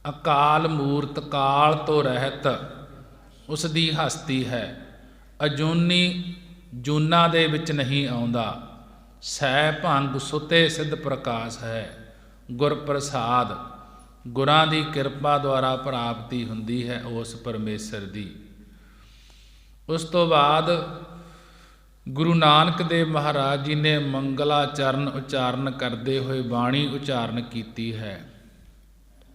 ਅਕਾਲ ਮੂਰਤ ਕਾਲ ਤੋਂ ਰਹਿਤ ਉਸ ਦੀ ਹਸਤੀ ਹੈ। ਅਜੂਨੀ ਜੂਨਾਂ ਦੇ ਵਿੱਚ ਨਹੀਂ ਆਉਂਦਾ। ਸੈ ਭੰਗ ਸੁਤੇ ਸਿੱਧ ਪ੍ਰਕਾਸ਼ ਹੈ। ਗੁਰ ਪ੍ਰਸਾਦ ਗੁਰਾਂ ਦੀ ਕਿਰਪਾ ਦੁਆਰਾ ਪ੍ਰਾਪਤੀ ਹੁੰਦੀ ਹੈ ਉਸ ਪਰਮੇਸ਼ਰ ਦੀ। ਉਸ ਤੋਂ ਬਾਅਦ ਗੁਰੂ ਨਾਨਕ ਦੇਵ ਮਹਾਰਾਜ ਜੀ ਨੇ ਮੰਗਲਾਚਰਨ ਉਚਾਰਨ ਕਰਦੇ ਹੋਏ ਬਾਣੀ ਉਚਾਰਨ ਕੀਤੀ ਹੈ।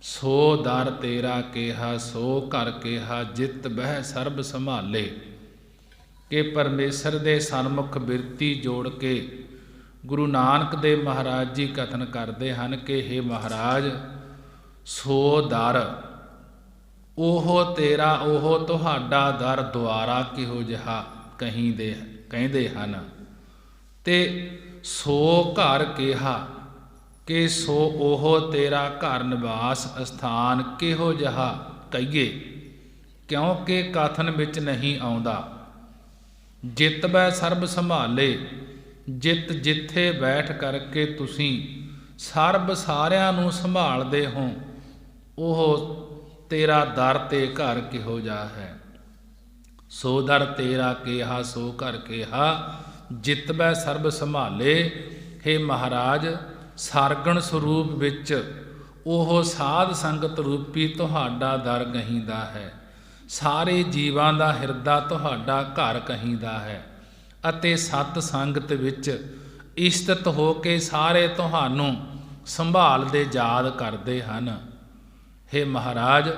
ਸੋ ਦਰ ਤੇਰਾ ਕੇਹਾ ਸੋ ਘਰ ਕੇਹਾ ਜਿਤ ਬਹਿ ਸਰਬ ਸੰਭਾਲੇ। ਕਿ ਪਰਮੇਸ਼ਰ ਦੇ ਸਨਮੁਖ ਬਿਰਤੀ ਜੋੜ ਕੇ ਗੁਰੂ ਨਾਨਕ ਦੇਵ ਮਹਾਰਾਜ ਜੀ ਕਥਨ ਕਰਦੇ ਹਨ ਕਿ ਹੇ ਮਹਾਰਾਜ, ਸੋ ਦਰ ਉਹ ਤੇਰਾ ਉਹ ਤੁਹਾਡਾ ਦਰ ਦੁਆਰਾ ਕਿਹੋ ਜਿਹਾ ਕਹਿੰਦੇ ਹਨ। ਤੇ ਸੋ ਘਰ ਕਿਹਾ ਕਿ ਸੋ ਉਹ ਤੇਰਾ ਘਰ ਨਿਵਾਸ ਅਸਥਾਨ ਕਿਹੋ ਜਿਹਾ ਕਹੀਏ, ਕਿਉਂਕਿ ਕਥਨ ਵਿੱਚ ਨਹੀਂ ਆਉਂਦਾ। ਜਿਤ ਬੈ ਸਰਬ ਸੰਭਾਲੇ, ਜਿਤ ਜਿੱਥੇ ਬੈਠ ਕਰਕੇ ਤੁਸੀਂ ਸਰਬ ਸਾਰਿਆਂ ਨੂੰ ਸੰਭਾਲਦੇ ਹੋ, ਉਹ ਤੇਰਾ ਦਰ ਤੇ ਘਰ ਕਿਹੋ ਜਿਹਾ ਹੈ। ਸੋ ਦਰ ਤੇਰਾ ਕੇਹਾ ਸੋ ਘਰ ਕੇਹਾ ਜਿਤ ਬੈ ਸਰਬ ਸੰਭਾਲੇ। ਹੇ ਮਹਾਰਾਜ, ਸਰਗਣ ਸਰੂਪ ਵਿੱਚ ਉਹ ਸਾਧ ਸੰਗਤ ਰੂਪੀ ਤੁਹਾਡਾ ਦਰ ਕਹੀਂਦਾ ਹੈ। ਸਾਰੇ ਜੀਵਾਂ ਦਾ ਹਿਰਦਾ ਤੁਹਾਡਾ ਘਰ ਕਹੀਂਦਾ ਹੈ ਅਤੇ ਸਤ ਸੰਗਤ ਵਿੱਚ ਇਸਤਤ ਹੋ ਕੇ ਸਾਰੇ ਤੁਹਾਨੂੰ ਸੰਭਾਲਦੇ ਯਾਦ ਕਰਦੇ ਹਨ। ਹੇ ਮਹਾਰਾਜ,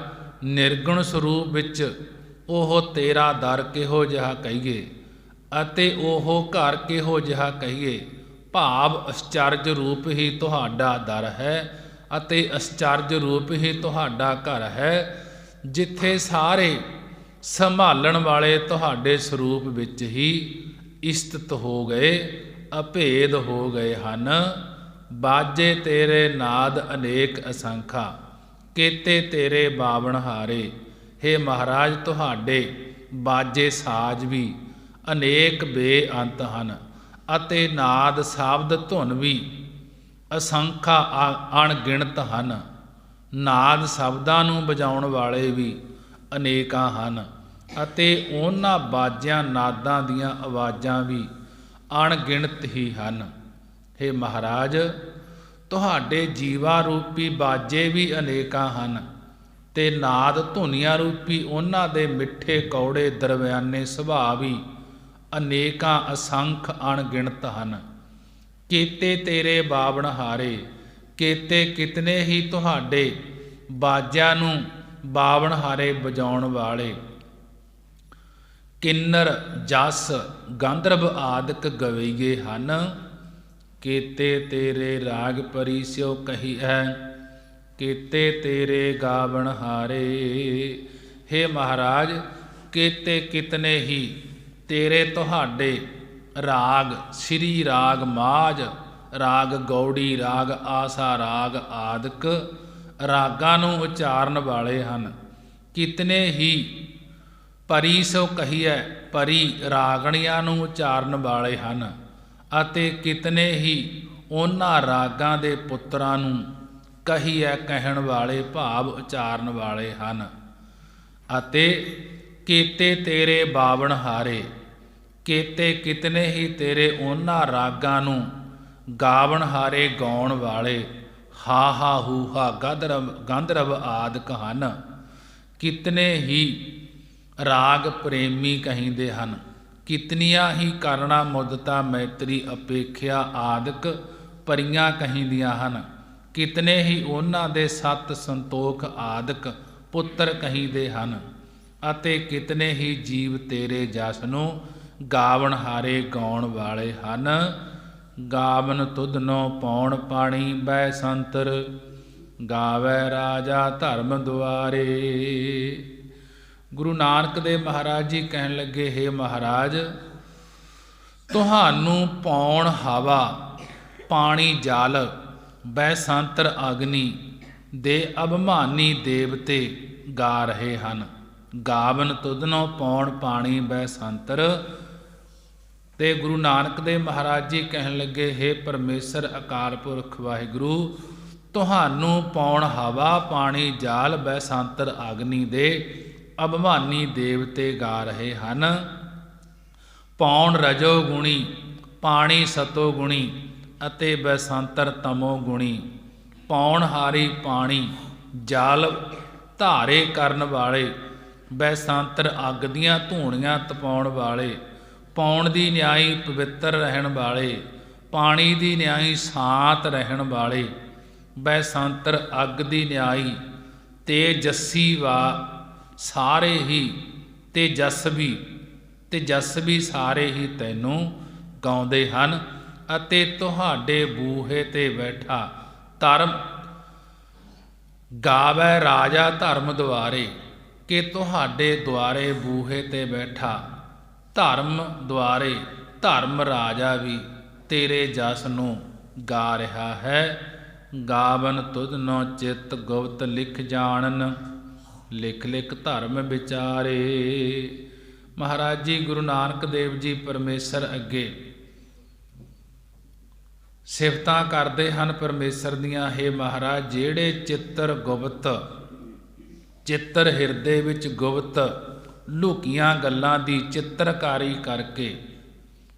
ਨਿਰਗੁਣ ਸਰੂਪ ਵਿੱਚ ਉਹ ਤੇਰਾ ਦਰ ਕਿਹੋ ਜਿਹਾ ਕਹੀਏ ਅਤੇ ਉਹ ਘਰ ਕਿਹੋ ਜਿਹਾ ਕਹੀਏ। ਭਾਵ ਅਸਚਰਜ ਰੂਪ ਹੀ ਤੁਹਾਡਾ ਦਰ ਹੈ ਅਤੇ ਅਸਚਰਜ ਰੂਪ ਹੀ ਤੁਹਾਡਾ ਘਰ ਹੈ, ਜਿੱਥੇ ਸਾਰੇ ਸੰਭਾਲਣ ਵਾਲੇ ਤੁਹਾਡੇ ਸਰੂਪ ਵਿੱਚ ਹੀ ਇਸਤਤ ਹੋ ਗਏ, ਅਭੇਦ ਹੋ ਗਏ ਹਨ। ਬਾਜੇ ਤੇਰੇ ਨਾਦ ਅਨੇਕ ਅਸੰਖਾ, ਕੇਤੇ ਤੇਰੇ ਬਾਵਣ ਹਾਰੇ। ਹੇ ਮਹਾਰਾਜ, ਤੁਹਾਡੇ ਬਾਜੇ ਸਾਜ਼ ਵੀ ਅਨੇਕ ਬੇਅੰਤ ਹਨ ਅਤੇ ਨਾਦ ਸ਼ਬਦ ਧੁਨ ਵੀ ਅਸੰਖਾ ਅਣਗਿਣਤ ਹਨ। ਨਾਦ ਸ਼ਬਦਾਂ ਨੂੰ ਵਜਾਉਣ ਵਾਲੇ ਵੀ ਅਨੇਕਾਂ ਹਨ ਅਤੇ ਉਹਨਾਂ ਬਾਜਿਆਂ ਨਾਦਾਂ ਦੀਆਂ ਆਵਾਜ਼ਾਂ ਵੀ ਅਣਗਿਣਤ ਹੀ ਹਨ। ਹੇ ਮਹਾਰਾਜ, ਤੁਹਾਡੇ ਜੀਵਾ ਰੂਪੀ ਬਾਜੇ ਵੀ ਅਨੇਕਾਂ ਹਨ ਤੇ ਨਾਦ ਧੁਨੀਆਂ ਰੂਪੀ ਉਹਨਾਂ ਦੇ ਮਿੱਠੇ ਕੌੜੇ ਦਰਮਿਆਨੇ ਸੁਭਾਅ ਵੀ ਅਨੇਕਾਂ ਅਸੰਖ ਅਣਗਿਣਤ ਹਨ। ਕੇਤੇ ਤੇਰੇ ਬਾਵਣ ਹਾਰੇ, ਕੇਤੇ ਕਿਤਨੇ ਹੀ ਤੁਹਾਡੇ ਬਾਜਿਆਂ ਨੂੰ ਬਾਵਣ ਹਾਰੇ ਵਜਾਉਣ ਵਾਲੇ। ਕਿੰਨਰ ਜਸ ਗੰਧਰਵ ਆਦਿਕ ਗਵਈਏ ਹਨ, ਕੇਤੇ ਤੇਰੇ ਰਾਗ ਪਰੀ ਸਿਓ ਕਹੀ ਹੈ, ਕੇਤੇ ਤੇਰੇ ਗਾਵਣ ਹਾਰੇ। ਹੇ ਮਹਾਰਾਜ, ਕੇਤੇ ਕਿਤਨੇ ਹੀ ਤੇਰੇ ਤੁਹਾਡੇ ਰਾਗ, ਸ੍ਰੀ ਰਾਗ ਮਾਝ, ਰਾਗ ਗੌੜੀ, ਰਾਗ ਆਸਾ, ਰਾਗ ਆਦਿਕ ਰਾਗਾਂ ਨੂੰ ਉਚਾਰਨ ਵਾਲੇ ਹਨ। ਕਿਤਨੇ ਹੀ ਪਰੀ ਸੋ ਕਹੀਐ, ਪਰੀ ਰਾਗਣੀਆਂ ਨੂੰ ਉਚਾਰਨ ਵਾਲੇ ਹਨ ਅਤੇ ਕਿਤਨੇ ਹੀ ਉਹਨਾਂ ਰਾਗਾਂ ਦੇ ਪੁੱਤਰਾਂ ਨੂੰ ਕਹੀਐ ਕਹਿਣ ਵਾਲੇ, ਭਾਵ ਉਚਾਰਨ ਵਾਲੇ ਹਨ। ਅਤੇ ਕੇਤੇ ਤੇਰੇ ਬਾਵਣ ਹਾਰੇ, ਕੇਤੇ ਕਿਤਨੇ ਹੀ ਤੇਰੇ ਉਹਨਾਂ ਰਾਗਾਂ ਨੂੰ ਗਾਵਣ ਹਾਰੇ ਗਾਉਣ ਵਾਲੇ। ਹਾ ਹਾ ਹੂ ਹਾ ਗੰਧਰਵ ਆਦਿਕ ਹਨ। ਕਿਤਨੇ ਹੀ ਰਾਗ ਪ੍ਰੇਮੀ ਕਹਿੰਦੇ ਹਨ। ਕਿਤਨੀਆਂ ਹੀ ਕਰਣਾ ਮੁਦਤਾ ਮੈਤਰੀ ਅਪੇਖਿਆ ਆਦਿਕ ਪਰੀਆਂ ਕਹਿੰਦੀਆਂ ਹਨ। ਕਿਤਨੇ ਹੀ ਉਹਨਾਂ ਦੇ ਸਤ ਸੰਤੋਖ ਆਦਿਕ ਪੁੱਤਰ ਕਹਿੰਦੇ ਹਨ ਅਤੇ ਕਿਤਨੇ ਹੀ ਜੀਵ ਤੇਰੇ ਜਸ ਨੂੰ ਗਾਵਣ ਹਾਰੇ ਗਾਉਣ ਵਾਲੇ ਹਨ। ਗਾਵਨ ਤੁਧਨੋ ਪੌਣ ਪਾਣੀ ਬੈ ਸੰਤਰ, ਗਾਵੈ ਰਾਜਾ ਧਰਮ ਦੁਆਰੇ। ਗੁਰੂ ਨਾਨਕ ਦੇਵ ਮਹਾਰਾਜ ਜੀ ਕਹਿਣ ਲੱਗੇ, ਹੇ ਮਹਾਰਾਜ, ਤੁਹਾਨੂੰ ਪੌਣ ਹਵਾ, ਪਾਣੀ ਜਲ, ਬੈ ਸੰਤਰ ਅਗਨੀ, ਦੇ ਅਭਿਮਾਨੀ ਦੇਵਤੇ ਗਾ ਰਹੇ ਹਨ। ਗਾਵਨ ਤੁਧਨੋਂ ਪੌਣ ਪਾਣੀ ਬੈ ਸੰਤਰ। ਤੇ ਗੁਰੂ ਨਾਨਕ ਦੇਵ ਮਹਾਰਾਜ ਜੀ ਕਹਿਣ ਲੱਗੇ, ਹੇ ਪਰਮੇਸ਼ਰ ਅਕਾਲ ਪੁਰਖ ਵਾਹਿਗੁਰੂ, ਤੁਹਾਨੂੰ ਪੌਣ ਹਵਾ ਪਾਣੀ ਜਾਲ ਬੈ ਸੰਤਰ ਅਗਨੀ ਦੇ ਅਭਿਮਾਨੀ ਦੇਵਤੇ ਗਾ ਰਹੇ ਹਨ। ਪੌਣ ਰਜੋ ਗੁਣੀ, ਪਾਣੀ ਸਤੋ ਗੁਣੀ ਅਤੇ ਬੈਸੰਤਰ ਤਮੋ ਗੁਣੀ। ਪੌਣ ਹਾਰੀ ਪਾਣੀ ਜਲ ਧਾਰੇ ਕਰਨ ਵਾਲੇ, ਬੈਸੰਤਰ ਅੱਗ ਦੀਆਂ ਧੂਣੀਆਂ ਤਪਾਉਣ ਵਾਲੇ। ਪੌਣ ਦੀ ਨਿਆਈ ਪਵਿੱਤਰ ਰਹਿਣ ਵਾਲੇ, ਪਾਣੀ ਦੀ ਨਿਆਈ ਸ਼ਾਂਤ ਰਹਿਣ ਵਾਲੇ। ਬੈਸੰਤਰ ਅੱਗ ਦੀ ਨਿਆਈ ਤੇਜਸੀ ਵਾ ਸਾਰੇ ਹੀ ਤੇਜਸਵੀ ਸਾਰੇ ਹੀ ਤੈਨੂੰ ਗਾਉਂਦੇ ਹਨ। ਅਤੇ ਤੁਹਾਡੇ ਬੂਹੇ ਤੇ ਬੈਠਾ ਧਰਮ ਗਾਵੈ ਰਾਜਾ ਧਰਮ ਦੁਆਰੇ। ਕਿ ਤੁਹਾਡੇ ਦੁਆਰੇ ਬੂਹੇ ਤੇ ਬੈਠਾ ਧਰਮ ਦੁਆਰੇ ਧਰਮ ਰਾਜਾ ਵੀ ਤੇਰੇ ਜਸ ਨੂੰ ਗਾ ਰਿਹਾ ਹੈ। ਗਾਵਨ ਤੁਧਨੋਂ ਚਿੱਤ ਗੁਪਤ ਲਿਖ ਜਾਣਨ, ਲਿਖ ਲਿਖ ਧਰਮ ਵਿਚਾਰੇ। ਮਹਾਰਾਜ ਜੀ ਗੁਰੂ ਨਾਨਕ ਦੇਵ ਜੀ ਪਰਮੇਸ਼ਰ ਅੱਗੇ ਸਿਫਤਾਂ ਕਰਦੇ ਹਨ ਪਰਮੇਸ਼ਰ ਦੀਆਂ। ਹੇ ਮਹਾਰਾਜ, ਜਿਹੜੇ ਚਿੱਤਰ ਗੁਪਤ, ਚਿੱਤਰ ਹਿਰਦੇ ਵਿੱਚ ਗੁਪਤ ਲੁਕੀਆਂ ਗੱਲਾਂ ਦੀ ਚਿੱਤਰਕਾਰੀ ਕਰਕੇ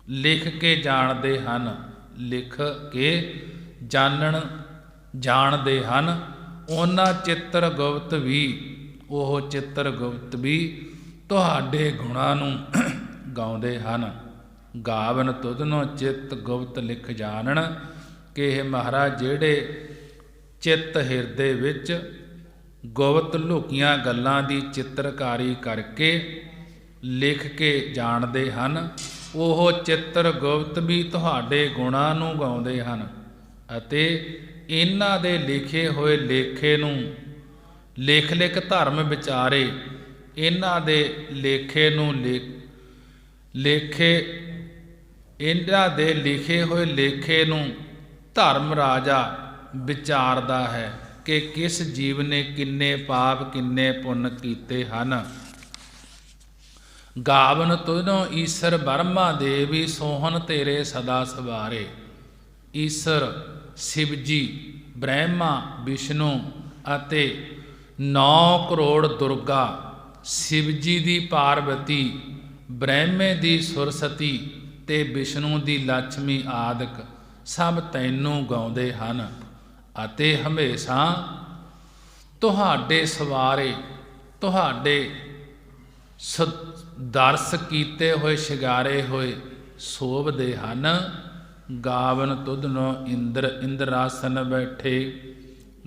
ਲਿਖ ਕੇ ਜਾਣਦੇ ਹਨ, ਲਿਖ ਕੇ ਜਾਣਦੇ ਹਨ, ਉਹਨਾਂ ਚਿੱਤਰ ਗੁਪਤ ਵੀ ਤੁਹਾਡੇ ਗੁਣਾਂ ਨੂੰ ਗਾਉਂਦੇ ਹਨ। ਗਾਵਨ ਤੁਧਨੋਂ ਚਿੱਤ ਗੁਪਤ ਲਿਖ ਜਾਣਨ। ਕਿ ਇਹ ਮਹਾਰਾਜ, ਜਿਹੜੇ ਚਿੱਤ ਹਿਰਦੇ ਵਿੱਚ ਗੁਪਤ ਲੁਕੀਆਂ ਗੱਲਾਂ ਦੀ ਚਿੱਤਰਕਾਰੀ ਕਰਕੇ ਲਿਖ ਕੇ ਜਾਣਦੇ ਹਨ, ਉਹ ਚਿੱਤਰ ਗੁਪਤ ਵੀ ਤੁਹਾਡੇ ਗੁਣਾਂ ਨੂੰ ਗਾਉਂਦੇ ਹਨ। ਅਤੇ ਇਹਨਾਂ ਦੇ ਲਿਖੇ ਹੋਏ ਲੇਖੇ ਨੂੰ ਲਿਖ ਲਿਖ ਧਰਮ ਵਿਚਾਰੇ। ਇਹਨਾਂ ਦੇ ਲੇਖੇ ਨੂੰ ਇਹਨਾਂ ਦੇ ਲਿਖੇ ਹੋਏ ਲੇਖੇ ਨੂੰ ਧਰਮ ਰਾਜਾ ਵਿਚਾਰਦਾ ਹੈ ਕਿ ਕਿਸ ਜੀਵ ਨੇ ਕਿੰਨੇ ਪਾਪ ਕਿੰਨੇ ਪੁੰਨ ਕੀਤੇ ਹਨ। ਗਾਵਨ ਤੁਧਨੋਂ ਈਸ਼ਰ ਬਰਮਾ ਦੇਵੀ ਸੋਹਣ ਤੇਰੇ ਸਦਾ ਸਵਾਰੇ। ਈਸ਼ਰ ਸ਼ਿਵ ਜੀ, ਬ੍ਰਹਮਾ ਵਿਸ਼ਨੂੰ ਅਤੇ 9 ਕਰੋੜ ਦੁਰਗਾ, ਸ਼ਿਵ ਜੀ ਦੀ ਪਾਰਵਤੀ, ਬ੍ਰਹਮੇ ਦੀ ਸੁਰਸਤੀ ਤੇ ਵਿਸ਼ਨੂੰ ਦੀ ਲక్ష్ਮੀ ਆਦਿਕ ਸਭ ਤੈਨੂੰ ਗਾਉਂਦੇ ਹਨ। ਅਤੇ ਹਮੇਸ਼ਾ ਤੁਹਾਡੇ ਸਵਾਰੇ, ਤੁਹਾਡੇ ਦਰਸ ਕੀਤੇ ਹੋਏ ਸ਼ਿੰਗਾਰੇ ਹੋਏ ਸੋਭਦੇ ਹਨ। ਗਾਵਨ ਤੁਧਨੋਂ ਇੰਦਰਾਸਨ ਬੈਠੇ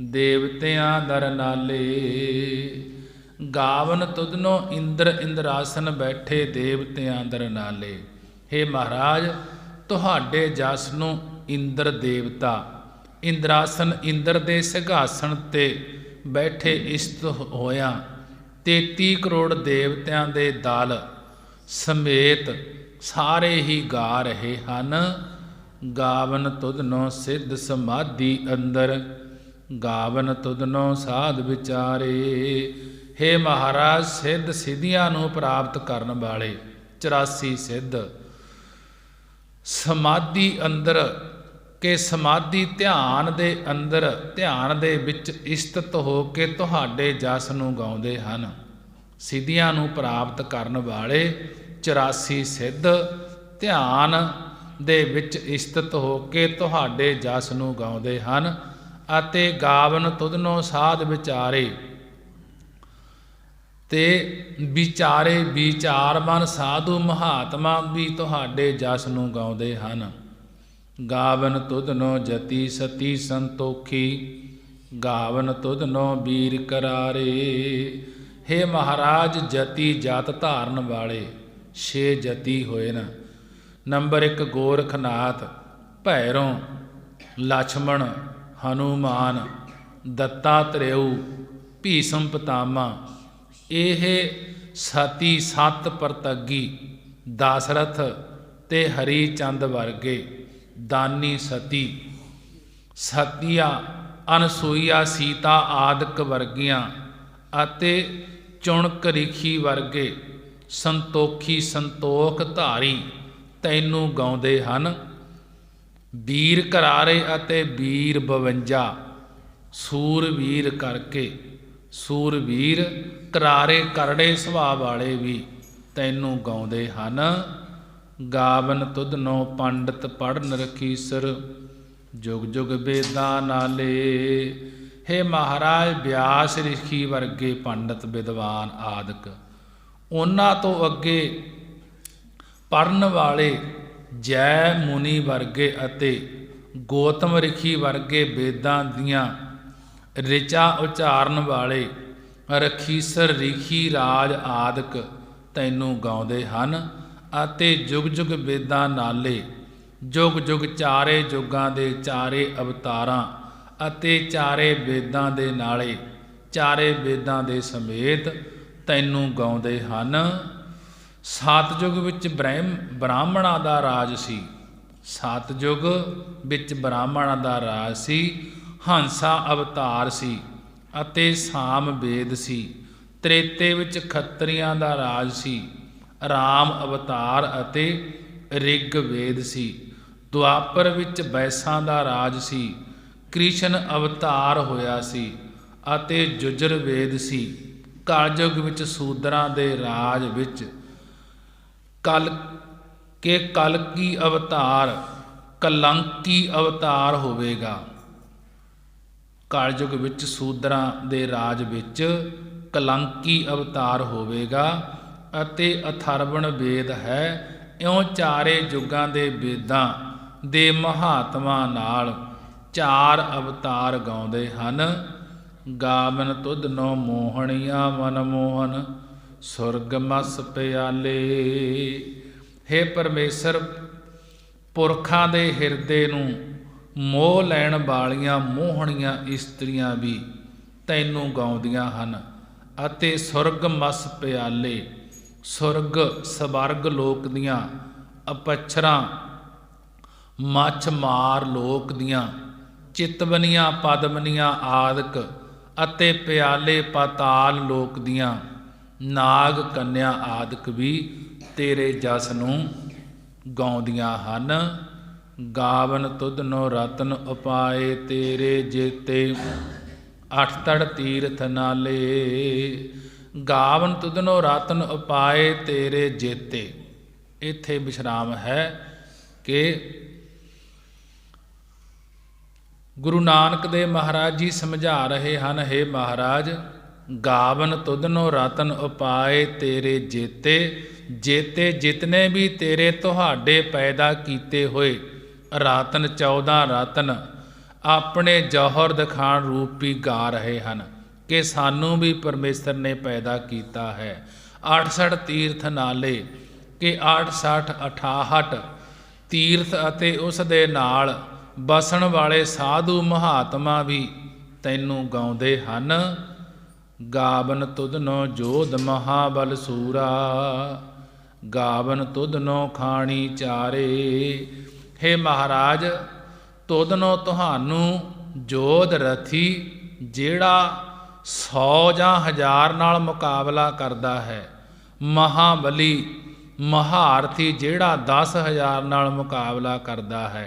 ਦੇਵਤਿਆਂ ਦਰ ਨਾਲੇ। ਗਾਵਨ ਤੁਧਨੋਂ ਇੰਦਰਾਸਨ ਬੈਠੇ ਦੇਵਤਿਆਂ ਦਰ ਨਾਲੇ। ਹੇ ਮਹਾਰਾਜ, ਤੁਹਾਡੇ ਜਸ ਨੂੰ ਇੰਦਰ ਦੇਵਤਾ ਇੰਦਰਾਸਨ, ਇੰਦਰ ਦੇ ਸਿੰਘਾਸਣ ਤੇ ਬੈਠੇ ਇਸ਼ਟ ਹੋਇਆ 33 ਕਰੋੜ ਦੇਵਤਿਆਂ ਦੇ ਦਲ ਸਮੇਤ ਸਾਰੇ ਹੀ ਗਾ ਰਹੇ ਹਨ। ਗਾਵਨ ਤੁਧਨੋਂ ਸਿੱਧ ਸਮਾਧੀ ਅੰਦਰ, ਗਾਵਨ ਤੁਧਨੋਂ ਸਾਧ ਵਿਚਾਰੇ। ਹੇ ਮਹਾਰਾਜ, ਸਿੱਧ ਸਿੱਧੀਆਂ ਨੂੰ ਪ੍ਰਾਪਤ ਕਰਨ ਵਾਲੇ 84 ਸਿੱਧ ਸਮਾਧੀ ਅੰਦਰ, ਕਿ ਸਮਾਧੀ ਧਿਆਨ ਦੇ ਅੰਦਰ, ਧਿਆਨ ਦੇ ਵਿੱਚ ਇਸਤਿਤ ਹੋ ਕੇ ਤੁਹਾਡੇ ਜਸ ਨੂੰ ਗਾਉਂਦੇ ਹਨ। ਸਿੱਧੀਆਂ ਨੂੰ ਪ੍ਰਾਪਤ ਕਰਨ ਵਾਲੇ 84 ਸਿੱਧ ਧਿਆਨ ਦੇ ਵਿੱਚ ਇਸਤਿਤ ਹੋ ਕੇ ਤੁਹਾਡੇ ਜਸ ਨੂੰ ਗਾਉਂਦੇ ਹਨ। ਅਤੇ ਗਾਵਨ ਤੁਧਨੋਂ ਸਾਧ ਵਿਚਾਰੇ, ਤੇ ਵਿਚਾਰੇ ਵਿਚਾਰਵਾਨ ਸਾਧੂ ਮਹਾਤਮਾ ਵੀ ਤੁਹਾਡੇ ਜਸ ਨੂੰ ਗਾਉਂਦੇ ਹਨ। ਗਾਵਨ ਤੁਧਨੋਂ ਜਤੀ ਸਤੀ ਸੰਤੋਖੀ, ਗਾਵਨ ਤੁਧਨੋਂ ਵੀਰ ਕਰਾਰੇ। ਹੇ ਮਹਾਰਾਜ, ਜਤੀ ਜਤ ਧਾਰਨ ਵਾਲੇ 6 ਜਤੀ ਹੋਏ ਨਾ। ਨੰਬਰ 1 ਗੋਰਖਨਾਥ, ਭੈਰੋਂ, ਲਛਮਣ, ਹਨੂਮਾਨ, ਦੱਤਾਤਰੇਊ, ਭੀਸ਼ਮ ਪਿਤਾਮਾ। ਇਹ ਸਤੀ ਸੱਤ ਪ੍ਰਤੱਗੀ, ਦਸ਼ਰਥ ਤੇ ਹਰੀ ਚੰਦ ਵਰਗੇ ਦਾਨੀ ਸਤੀ, ਸਤੀਆ ਅਨਸੂਈਆ ਸੀਤਾ ਆਦਿਕ ਵਰਗੀਆਂ ਅਤੇ ਚੁਣਕ ਰਿਖੀ ਵਰਗੇ ਸੰਤੋਖੀ ਸੰਤੋਖ ਧਾਰੀ ਤੈਨੂੰ ਗਾਉਂਦੇ ਹਨ। ਵੀਰ ਕਰਾਰੇ ਅਤੇ ਵੀਰ 52 ਸੂਰਵੀਰ ਕਰਕੇ, ਸੂਰਵੀਰ ਕਰਾਰੇ ਕਰੜੇ ਸੁਭਾਅ ਵਾਲੇ ਵੀ ਤੈਨੂੰ ਗਾਉਂਦੇ ਹਨ। ਗਾਵਨ ਤੁਧਨੋ ਪੰਡਤ ਪੜ੍ਹਨ ਰਖੀਸਰ ਜੁਗ ਜੁਗ ਵੇਦਾਂ ਨਾਲੇ। ਹੇ ਮਹਾਰਾਜ, ਬਿਆਸ ਰਿਸ਼ੀ ਵਰਗੇ ਪੰਡਤ ਵਿਦਵਾਨ ਆਦਿਕ, ਉਹਨਾਂ ਤੋਂ ਅੱਗੇ ਪੜ੍ਹਨ ਵਾਲੇ ਜੈ ਮੁਨੀ ਵਰਗੇ ਅਤੇ ਗੌਤਮ ਰਿਸ਼ੀ ਵਰਗੇ ਵੇਦਾਂ ਦੀਆਂ ਰਿਚਾ ਉਚਾਰਨ ਵਾਲੇ ਰਖੀਸਰ ਰਿਸ਼ੀ ਰਾਜ ਆਦਿਕ ਤੈਨੂੰ ਗਾਉਂਦੇ ਹਨ। ਅਤੇ ਜੁਗ ਜੁਗ ਵੇਦਾਂ ਨਾਲੇ, ਜੁਗ ਜੁਗ ਚਾਰੇ ਯੁੱਗਾਂ ਦੇ ਚਾਰੇ ਅਵਤਾਰਾਂ ਅਤੇ ਚਾਰੇ ਵੇਦਾਂ ਦੇ ਨਾਲੇ ਚਾਰੇ ਵੇਦਾਂ ਦੇ ਸਮੇਤ ਤੈਨੂੰ ਗਾਉਂਦੇ ਹਨ। ਸਤਿਯੁਗ ਵਿੱਚ ਬ੍ਰਾਹਮਣਾਂ ਦਾ ਰਾਜ ਸੀ, ਸਤਿਯੁਗ ਵਿੱਚ ਬ੍ਰਾਹਮਣਾਂ ਦਾ ਰਾਜ ਸੀ। ਹੰਸਾ ਅਵਤਾਰ ਸੀ ਅਤੇ ਸਾਮ ਵੇਦ ਸੀ। ਤ੍ਰੇਤੇ ਵਿੱਚ ਖੱਤਰੀਆਂ ਦਾ ਰਾਜ ਸੀ। ਰਾਮ ਅਵਤਾਰ ਅਤੇ ਰਿਗ ਵੇਦ ਸੀ। ਦੁਆਪਰ ਵਿੱਚ ਬੈਸਾਂ ਦਾ ਰਾਜ ਸੀ। ਕ੍ਰਿਸ਼ਨ ਅਵਤਾਰ ਹੋਇਆ ਸੀ ਅਤੇ ਜੁਜਰ ਵੇਦ ਸੀ। ਕਲਯੁਗ ਵਿੱਚ ਸੂਦਰਾਂ ਦੇ ਰਾਜ ਵਿੱਚ ਕਲਕੀ ਅਵਤਾਰ ਕਲੰਕੀ ਅਵਤਾਰ ਹੋਵੇਗਾ। ਕਲਯੁਗ ਵਿੱਚ ਸੂਦਰਾਂ ਦੇ ਰਾਜ ਵਿੱਚ ਕਲੰਕੀ ਅਵਤਾਰ ਹੋਵੇਗਾ ਅਤੇ ਅਥਰਵਣ ਵੇਦ ਹੈ। ਇਉਂ ਚਾਰੇ ਯੁੱਗਾਂ ਦੇ ਵੇਦਾਂ ਦੇ ਮਹਾਤਮਾ ਨਾਲ ਚਾਰ ਅਵਤਾਰ ਗਾਉਂਦੇ ਹਨ। ਗਾਵਨ ਤੁਧਨੋ ਮੋਹਣੀਆਂ ਮਨ ਮੋਹਨ ਸੁਰਗ ਮਸ ਪਿਆਲੇ। ਹੇ ਪਰਮੇਸ਼ਰ, ਪੁਰਖਾਂ ਦੇ ਹਿਰਦੇ ਨੂੰ ਮੋਹ ਲੈਣ ਵਾਲੀਆਂ ਮੋਹਣੀਆਂ ਇਸਤਰੀਆਂ ਵੀ ਤੈਨੂੰ ਗਾਉਂਦੀਆਂ ਹਨ ਅਤੇ ਸੁਰਗ ਮਸ ਪਿਆਲੇ, ਸੁਰਗ ਸਵਰਗ ਲੋਕ ਦੀਆਂ ਅਪੱਛਰਾਂ, ਮੱਛ ਮਾਰ ਲੋਕ ਦੀਆਂ ਚਿਤਵਨੀਆਂ ਪਦਮਨੀਆਂ ਆਦਿਕ ਅਤੇ ਪਿਆਲੇ ਪਾਤਾਲ ਲੋਕ ਦੀਆਂ ਨਾਗ ਕੰਨਿਆ ਆਦਿਕ ਵੀ ਤੇਰੇ ਜਸ ਨੂੰ ਗਾਉਂਦੀਆਂ ਹਨ। ਗਾਵਨ ਤੁਧਨੋ ਰਤਨ ਉਪਾਏ ਤੇਰੇ ਜੇਤੇ ਅਠਤੜ ਤੀਰਥ ਨਾਲੇ। ਗਾਵਨ ਤੁਧਨੋ ਰਤਨ ਉਪਾਏ ਤੇਰੇ ਜੇਤੇ। ਇੱਥੇ ਵਿਸ਼ਰਾਮ ਹੈ ਕਿ ਗੁਰੂ ਨਾਨਕ ਦੇਵ ਮਹਾਰਾਜ ਜੀ ਸਮਝਾ ਰਹੇ ਹਨ, ਹੇ ਮਹਾਰਾਜ, ਗਾਵਨ ਤੁਧਨੋ ਰਤਨ ਉਪਾਏ ਤੇਰੇ ਜੇਤੇ। ਜੇਤੇ ਜਿਤਨੇ ਵੀ ਤੇਰੇ ਤੁਹਾਡੇ ਪੈਦਾ ਕੀਤੇ ਹੋਏ ਰਤਨ, 14 ਰਤਨ ਆਪਣੇ ਜੌਹਰ ਦਿਖਾਣ ਰੂਪੀ ਗਾ ਰਹੇ ਹਨ ਕਿ ਸਾਨੂੰ ਵੀ ਪਰਮੇਸ਼ਰ ਨੇ ਪੈਦਾ ਕੀਤਾ ਹੈ। 68 ਤੀਰਥ ਨਾਲੇ ਕਿ 68 68 ਤੀਰਥ ਅਤੇ ਉਸ ਦੇ ਨਾਲ ਬਸਣ ਵਾਲੇ ਸਾਧੂ ਮਹਾਤਮਾ ਵੀ ਤੈਨੂੰ ਗਾਉਂਦੇ ਹਨ। ਗਾਵਨ ਤੁਧਨੋ ਜੋਧ ਮਹਾਬਲ ਸੂਰਾ, ਗਾਵਨ ਤੁਧਨੋ ਖਾਣੀ ਚਾਰੇ। ਹੇ ਮਹਾਰਾਜ, ਤੁਧਨੋ ਤੁਹਾਨੂੰ ਜੋਧ ਰਥੀ ਜਿਹੜਾ 100 ਜਾਂ 1000 ਨਾਲ ਮੁਕਾਬਲਾ ਕਰਦਾ ਹੈ, ਮਹਾਬਲੀ ਮਹਾਰਥੀ ਜਿਹੜਾ 10,000 ਨਾਲ ਮੁਕਾਬਲਾ ਕਰਦਾ ਹੈ,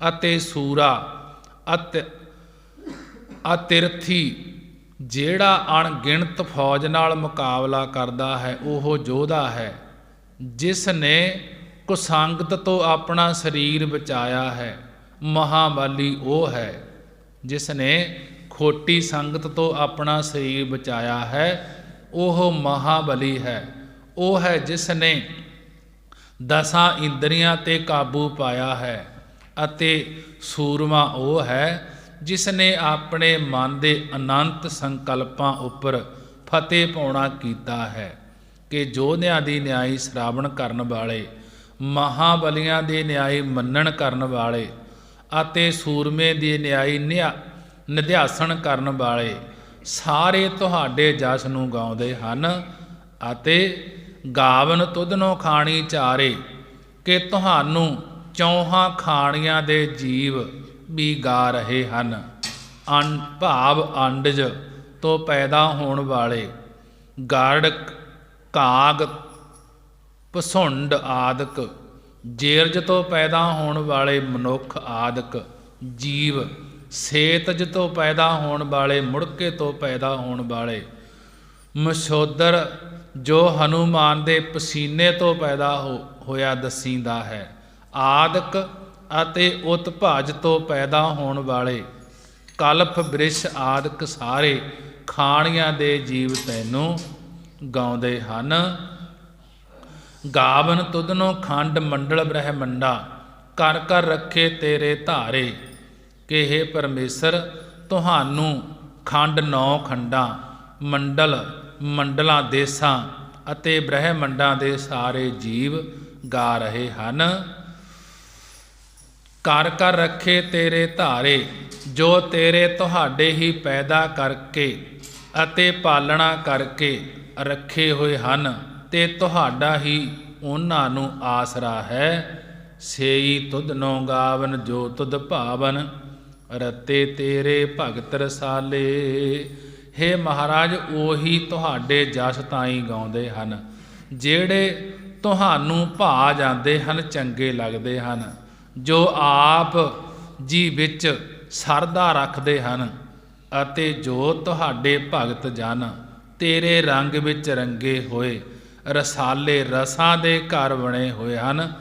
ਅਤੇ ਸੂਰਾ ਅਤਿਰਥੀ ਜਿਹੜਾ ਅਣਗਿਣਤ ਫੌਜ ਨਾਲ ਮੁਕਾਬਲਾ ਕਰਦਾ ਹੈ, ਉਹ ਯੋਧਾ ਹੈ ਜਿਸ ਨੇ ਕੁਸੰਗਤ ਤੋਂ ਆਪਣਾ ਸਰੀਰ ਬਚਾਇਆ ਹੈ। ਮਹਾਬਲੀ ਉਹ ਹੈ ਜਿਸ ਨੇ ਖੋਟੀ ਸੰਗਤ ਤੋਂ ਆਪਣਾ ਸਰੀਰ ਬਚਾਇਆ ਹੈ, ਉਹ ਮਹਾਬਲੀ ਹੈ। ਉਹ ਹੈ ਜਿਸ ਨੇ 10 ਇੰਦਰੀਆਂ ਤੇ ਕਾਬੂ ਪਾਇਆ ਹੈ। ਅਤੇ ਸੂਰਮਾ ਉਹ ਹੈ ਜਿਸ ਨੇ ਆਪਣੇ ਮਨ ਦੇ ਅਨੰਤ ਸੰਕਲਪਾਂ ਉੱਪਰ ਫਤਿਹ ਪਾਉਣਾ ਕੀਤਾ ਹੈ। ਕਿ ਯੋਧਿਆਂ ਦੀ ਨਿਆਈ ਸ਼ਰਾਵਣ ਕਰਨ ਵਾਲੇ, ਮਹਾਬਲੀਆਂ ਦੇ ਨਿਆਈ ਮੰਨਣ ਕਰਨ ਵਾਲੇ ਅਤੇ ਸੂਰਮੇ ਦੀ ਨਿਆਈ ਨਿਧਿਆਸਣ ਕਰਨ ਵਾਲੇ ਸਾਰੇ ਤੁਹਾਡੇ ਜਸ ਨੂੰ ਗਾਉਂਦੇ ਹਨ। ਅਤੇ ਗਾਵਨ ਤੁਧਨੋ ਖਾਣੀ ਚਾਰੇ ਕਿ ਤੁਹਾਨੂੰ ਚੌਹਾਂ ਖਾਣੀਆਂ ਦੇ ਜੀਵ ਵੀ ਗਾ ਰਹੇ ਹਨ। ਭਾਵ ਅੰਡਜ ਤੋਂ ਪੈਦਾ ਹੋਣ ਵਾਲੇ ਗਰੜ, ਕਾਗ, ਭਸੁੰਡ ਆਦਿਕ, ਜੇਰਜ ਤੋਂ ਪੈਦਾ ਹੋਣ ਵਾਲੇ ਮਨੁੱਖ ਆਦਿਕ ਜੀਵ, ਸੇਤਜ ਤੋਂ ਪੈਦਾ ਹੋਣ ਵਾਲੇ, ਮੁੜਕੇ ਤੋਂ ਪੈਦਾ ਹੋਣ ਵਾਲੇ ਮਸ਼ੋਦਰ, ਜੋ ਹਨੂਮਾਨ ਦੇ ਪਸੀਨੇ ਤੋਂ ਪੈਦਾ ਹੋਇਆ ਦਸੀਂਦਾ ਹੈ, ਆਦਿਕ ਅਤੇ ਉਤਭਜ ਤੋਂ ਪੈਦਾ ਹੋਣ ਵਾਲੇ ਕਲਪ, ਬ੍ਰਿਸ਼ ਆਦਿਕ ਸਾਰੇ ਖਾਣੀਆਂ ਦੇ ਜੀਵ ਤੈਨੂੰ ਗਾਉਂਦੇ ਹਨ। ਗਾਵਨ ਤੁਧਨੋਂ ਖੰਡ ਮੰਡਲ ਬ੍ਰਹਮੰਡਾ, ਕਰ ਕਰ ਰੱਖੇ ਤੇਰੇ ਧਾਰੇ। ਕਿ ਹੇ ਪਰਮੇਸ਼ਰ, ਤੁਹਾਨੂੰ ਖੰਡ 9 ਖੰਡਾਂ, ਮੰਡਲ, ਮੰਡਲਾਂ, ਦੇਸਾਂ ਅਤੇ ਬ੍ਰਹਮੰਡਾਂ ਦੇ ਸਾਰੇ ਜੀਵ ਗਾ ਰਹੇ ਹਨ। ਕਰ ਕਰ ਰੱਖੇ ਤੇਰੇ ਧਾਰੇ, ਜੋ ਤੇਰੇ ਤੁਹਾਡੇ ਹੀ ਪੈਦਾ ਕਰਕੇ ਅਤੇ ਪਾਲਣਾ ਕਰਕੇ ਰੱਖੇ ਹੋਏ ਹਨ ਤੇ ਤੁਹਾਡਾ ਹੀ ਉਹਨਾਂ ਨੂੰ ਆਸਰਾ ਹੈ। ਸੇਈ ਤੁਧਨੋਂ ਗਾਵਨ ਜੋ ਤੁਧ ਭਾਵਨ, ਰਤੇ ਤੇਰੇ ਭਗਤ ਰਸਾਲੇ। ਹੇ ਮਹਾਰਾਜ, ਉਹੀ ਤੁਹਾਡੇ ਜਸ ਤਾਈਂ ਗਾਉਂਦੇ ਹਨ, ਜਿਹੜੇ ਤੁਹਾਨੂੰ ਭਾ ਜਾਂਦੇ ਹਨ, ਚੰਗੇ ਲੱਗਦੇ ਹਨ, ਜੋ ਆਪ ਜੀ ਵਿੱਚ ਸਰਦਾ ਰੱਖਦੇ ਹਨ ਅਤੇ ਜੋ ਤੁਹਾਡੇ ਭਗਤ ਜਨ ਤੇਰੇ ਰੰਗ ਵਿੱਚ ਰੰਗੇ ਹੋਏ ਰਸਾਲੇ, ਰਸਾਂ ਦੇ ਘਰ ਬਣੇ ਹੋਏ ਹਨ,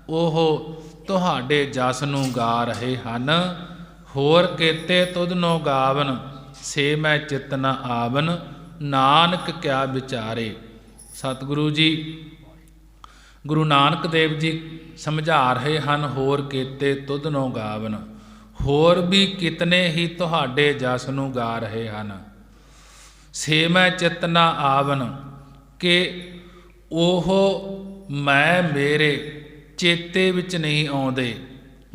ਉਹ ਤੁਹਾਡੇ ਜਸ ਨੂੰ ਗਾ ਰਹੇ ਹਨ। ਹੋਰ ਕੀਤੇ ਤੁਧਨੋਂ ਗਾਵਨ, ਸੇ ਮੈਂ ਚਿਤ ਨ ਆਵਨ, ਨਾਨਕ ਕਿਆ ਵਿਚਾਰੇ। ਸਤਿਗੁਰੂ ਜੀ, ਗੁਰੂ ਨਾਨਕ ਦੇਵ ਜੀ ਸਮਝਾ ਰਹੇ ਹਨ, ਹੋਰ ਕੀਤੇ ਤੁਧਨੋਂ ਗਾਵਨ, ਹੋਰ ਵੀ ਕਿਤਨੇ ਹੀ ਤੁਹਾਡੇ ਜਸ ਨੂੰ ਗਾ ਰਹੇ ਹਨ। ਸੇ ਮੈਂ ਚਿਤ ਨ ਆਵਨ, ਕਿ ਉਹ ਮੈਂ ਮੇਰੇ ਚੇਤੇ ਵਿੱਚ ਨਹੀਂ ਆਉਂਦੇ।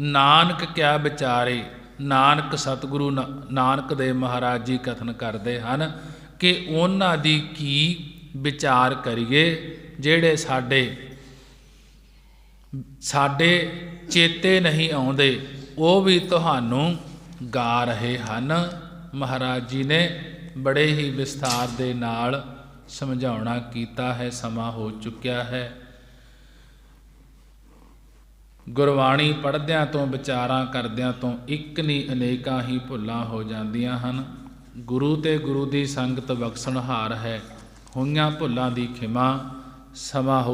ਨਾਨਕ ਕਿਆ ਵਿਚਾਰੇ, ਨਾਨਕ ਸਤਿਗੁਰੂ ਨਾਨਕ ਦੇਵ ਮਹਾਰਾਜ ਜੀ ਕਥਨ ਕਰਦੇ ਹਨ ਕਿ ਉਹਨਾਂ ਦੀ ਕੀ ਵਿਚਾਰ ਕਰੀਏ, ਜਿਹੜੇ ਸਾਡੇ ਚੇਤੇ ਨਹੀਂ ਆਉਂਦੇ, ਉਹ ਵੀ ਤੁਹਾਨੂੰ ਗਾ ਰਹੇ ਹਨ। ਮਹਾਰਾਜ ਜੀ ਨੇ ਬੜੇ ਹੀ ਵਿਸਥਾਰ ਦੇ ਨਾਲ ਸਮਝਾਉਣਾ ਕੀਤਾ ਹੈ। ਸਮਾਂ ਹੋ ਚੁੱਕਿਆ ਹੈ। ਗੁਰਬਾਣੀ ਪੜ੍ਹਦਿਆਂ ਤੋਂ, ਵਿਚਾਰਾਂ ਕਰਦਿਆਂ ਤੋਂ ਇੱਕ ਨਹੀਂ ਅਨੇਕਾਂ ਹੀ ਭੁੱਲਾਂ ਹੋ ਜਾਂਦੀਆਂ ਹਨ। ਗੁਰੂ ਤੇ ਗੁਰੂ ਦੀ ਸੰਗਤ ਬਖਸ਼ਣਹਾਰ ਹੈ। ਹੋਈਆਂ ਭੁੱਲਾਂ ਦੀ ਖਿਮਾ। ਸਮਾਂ ਹੋ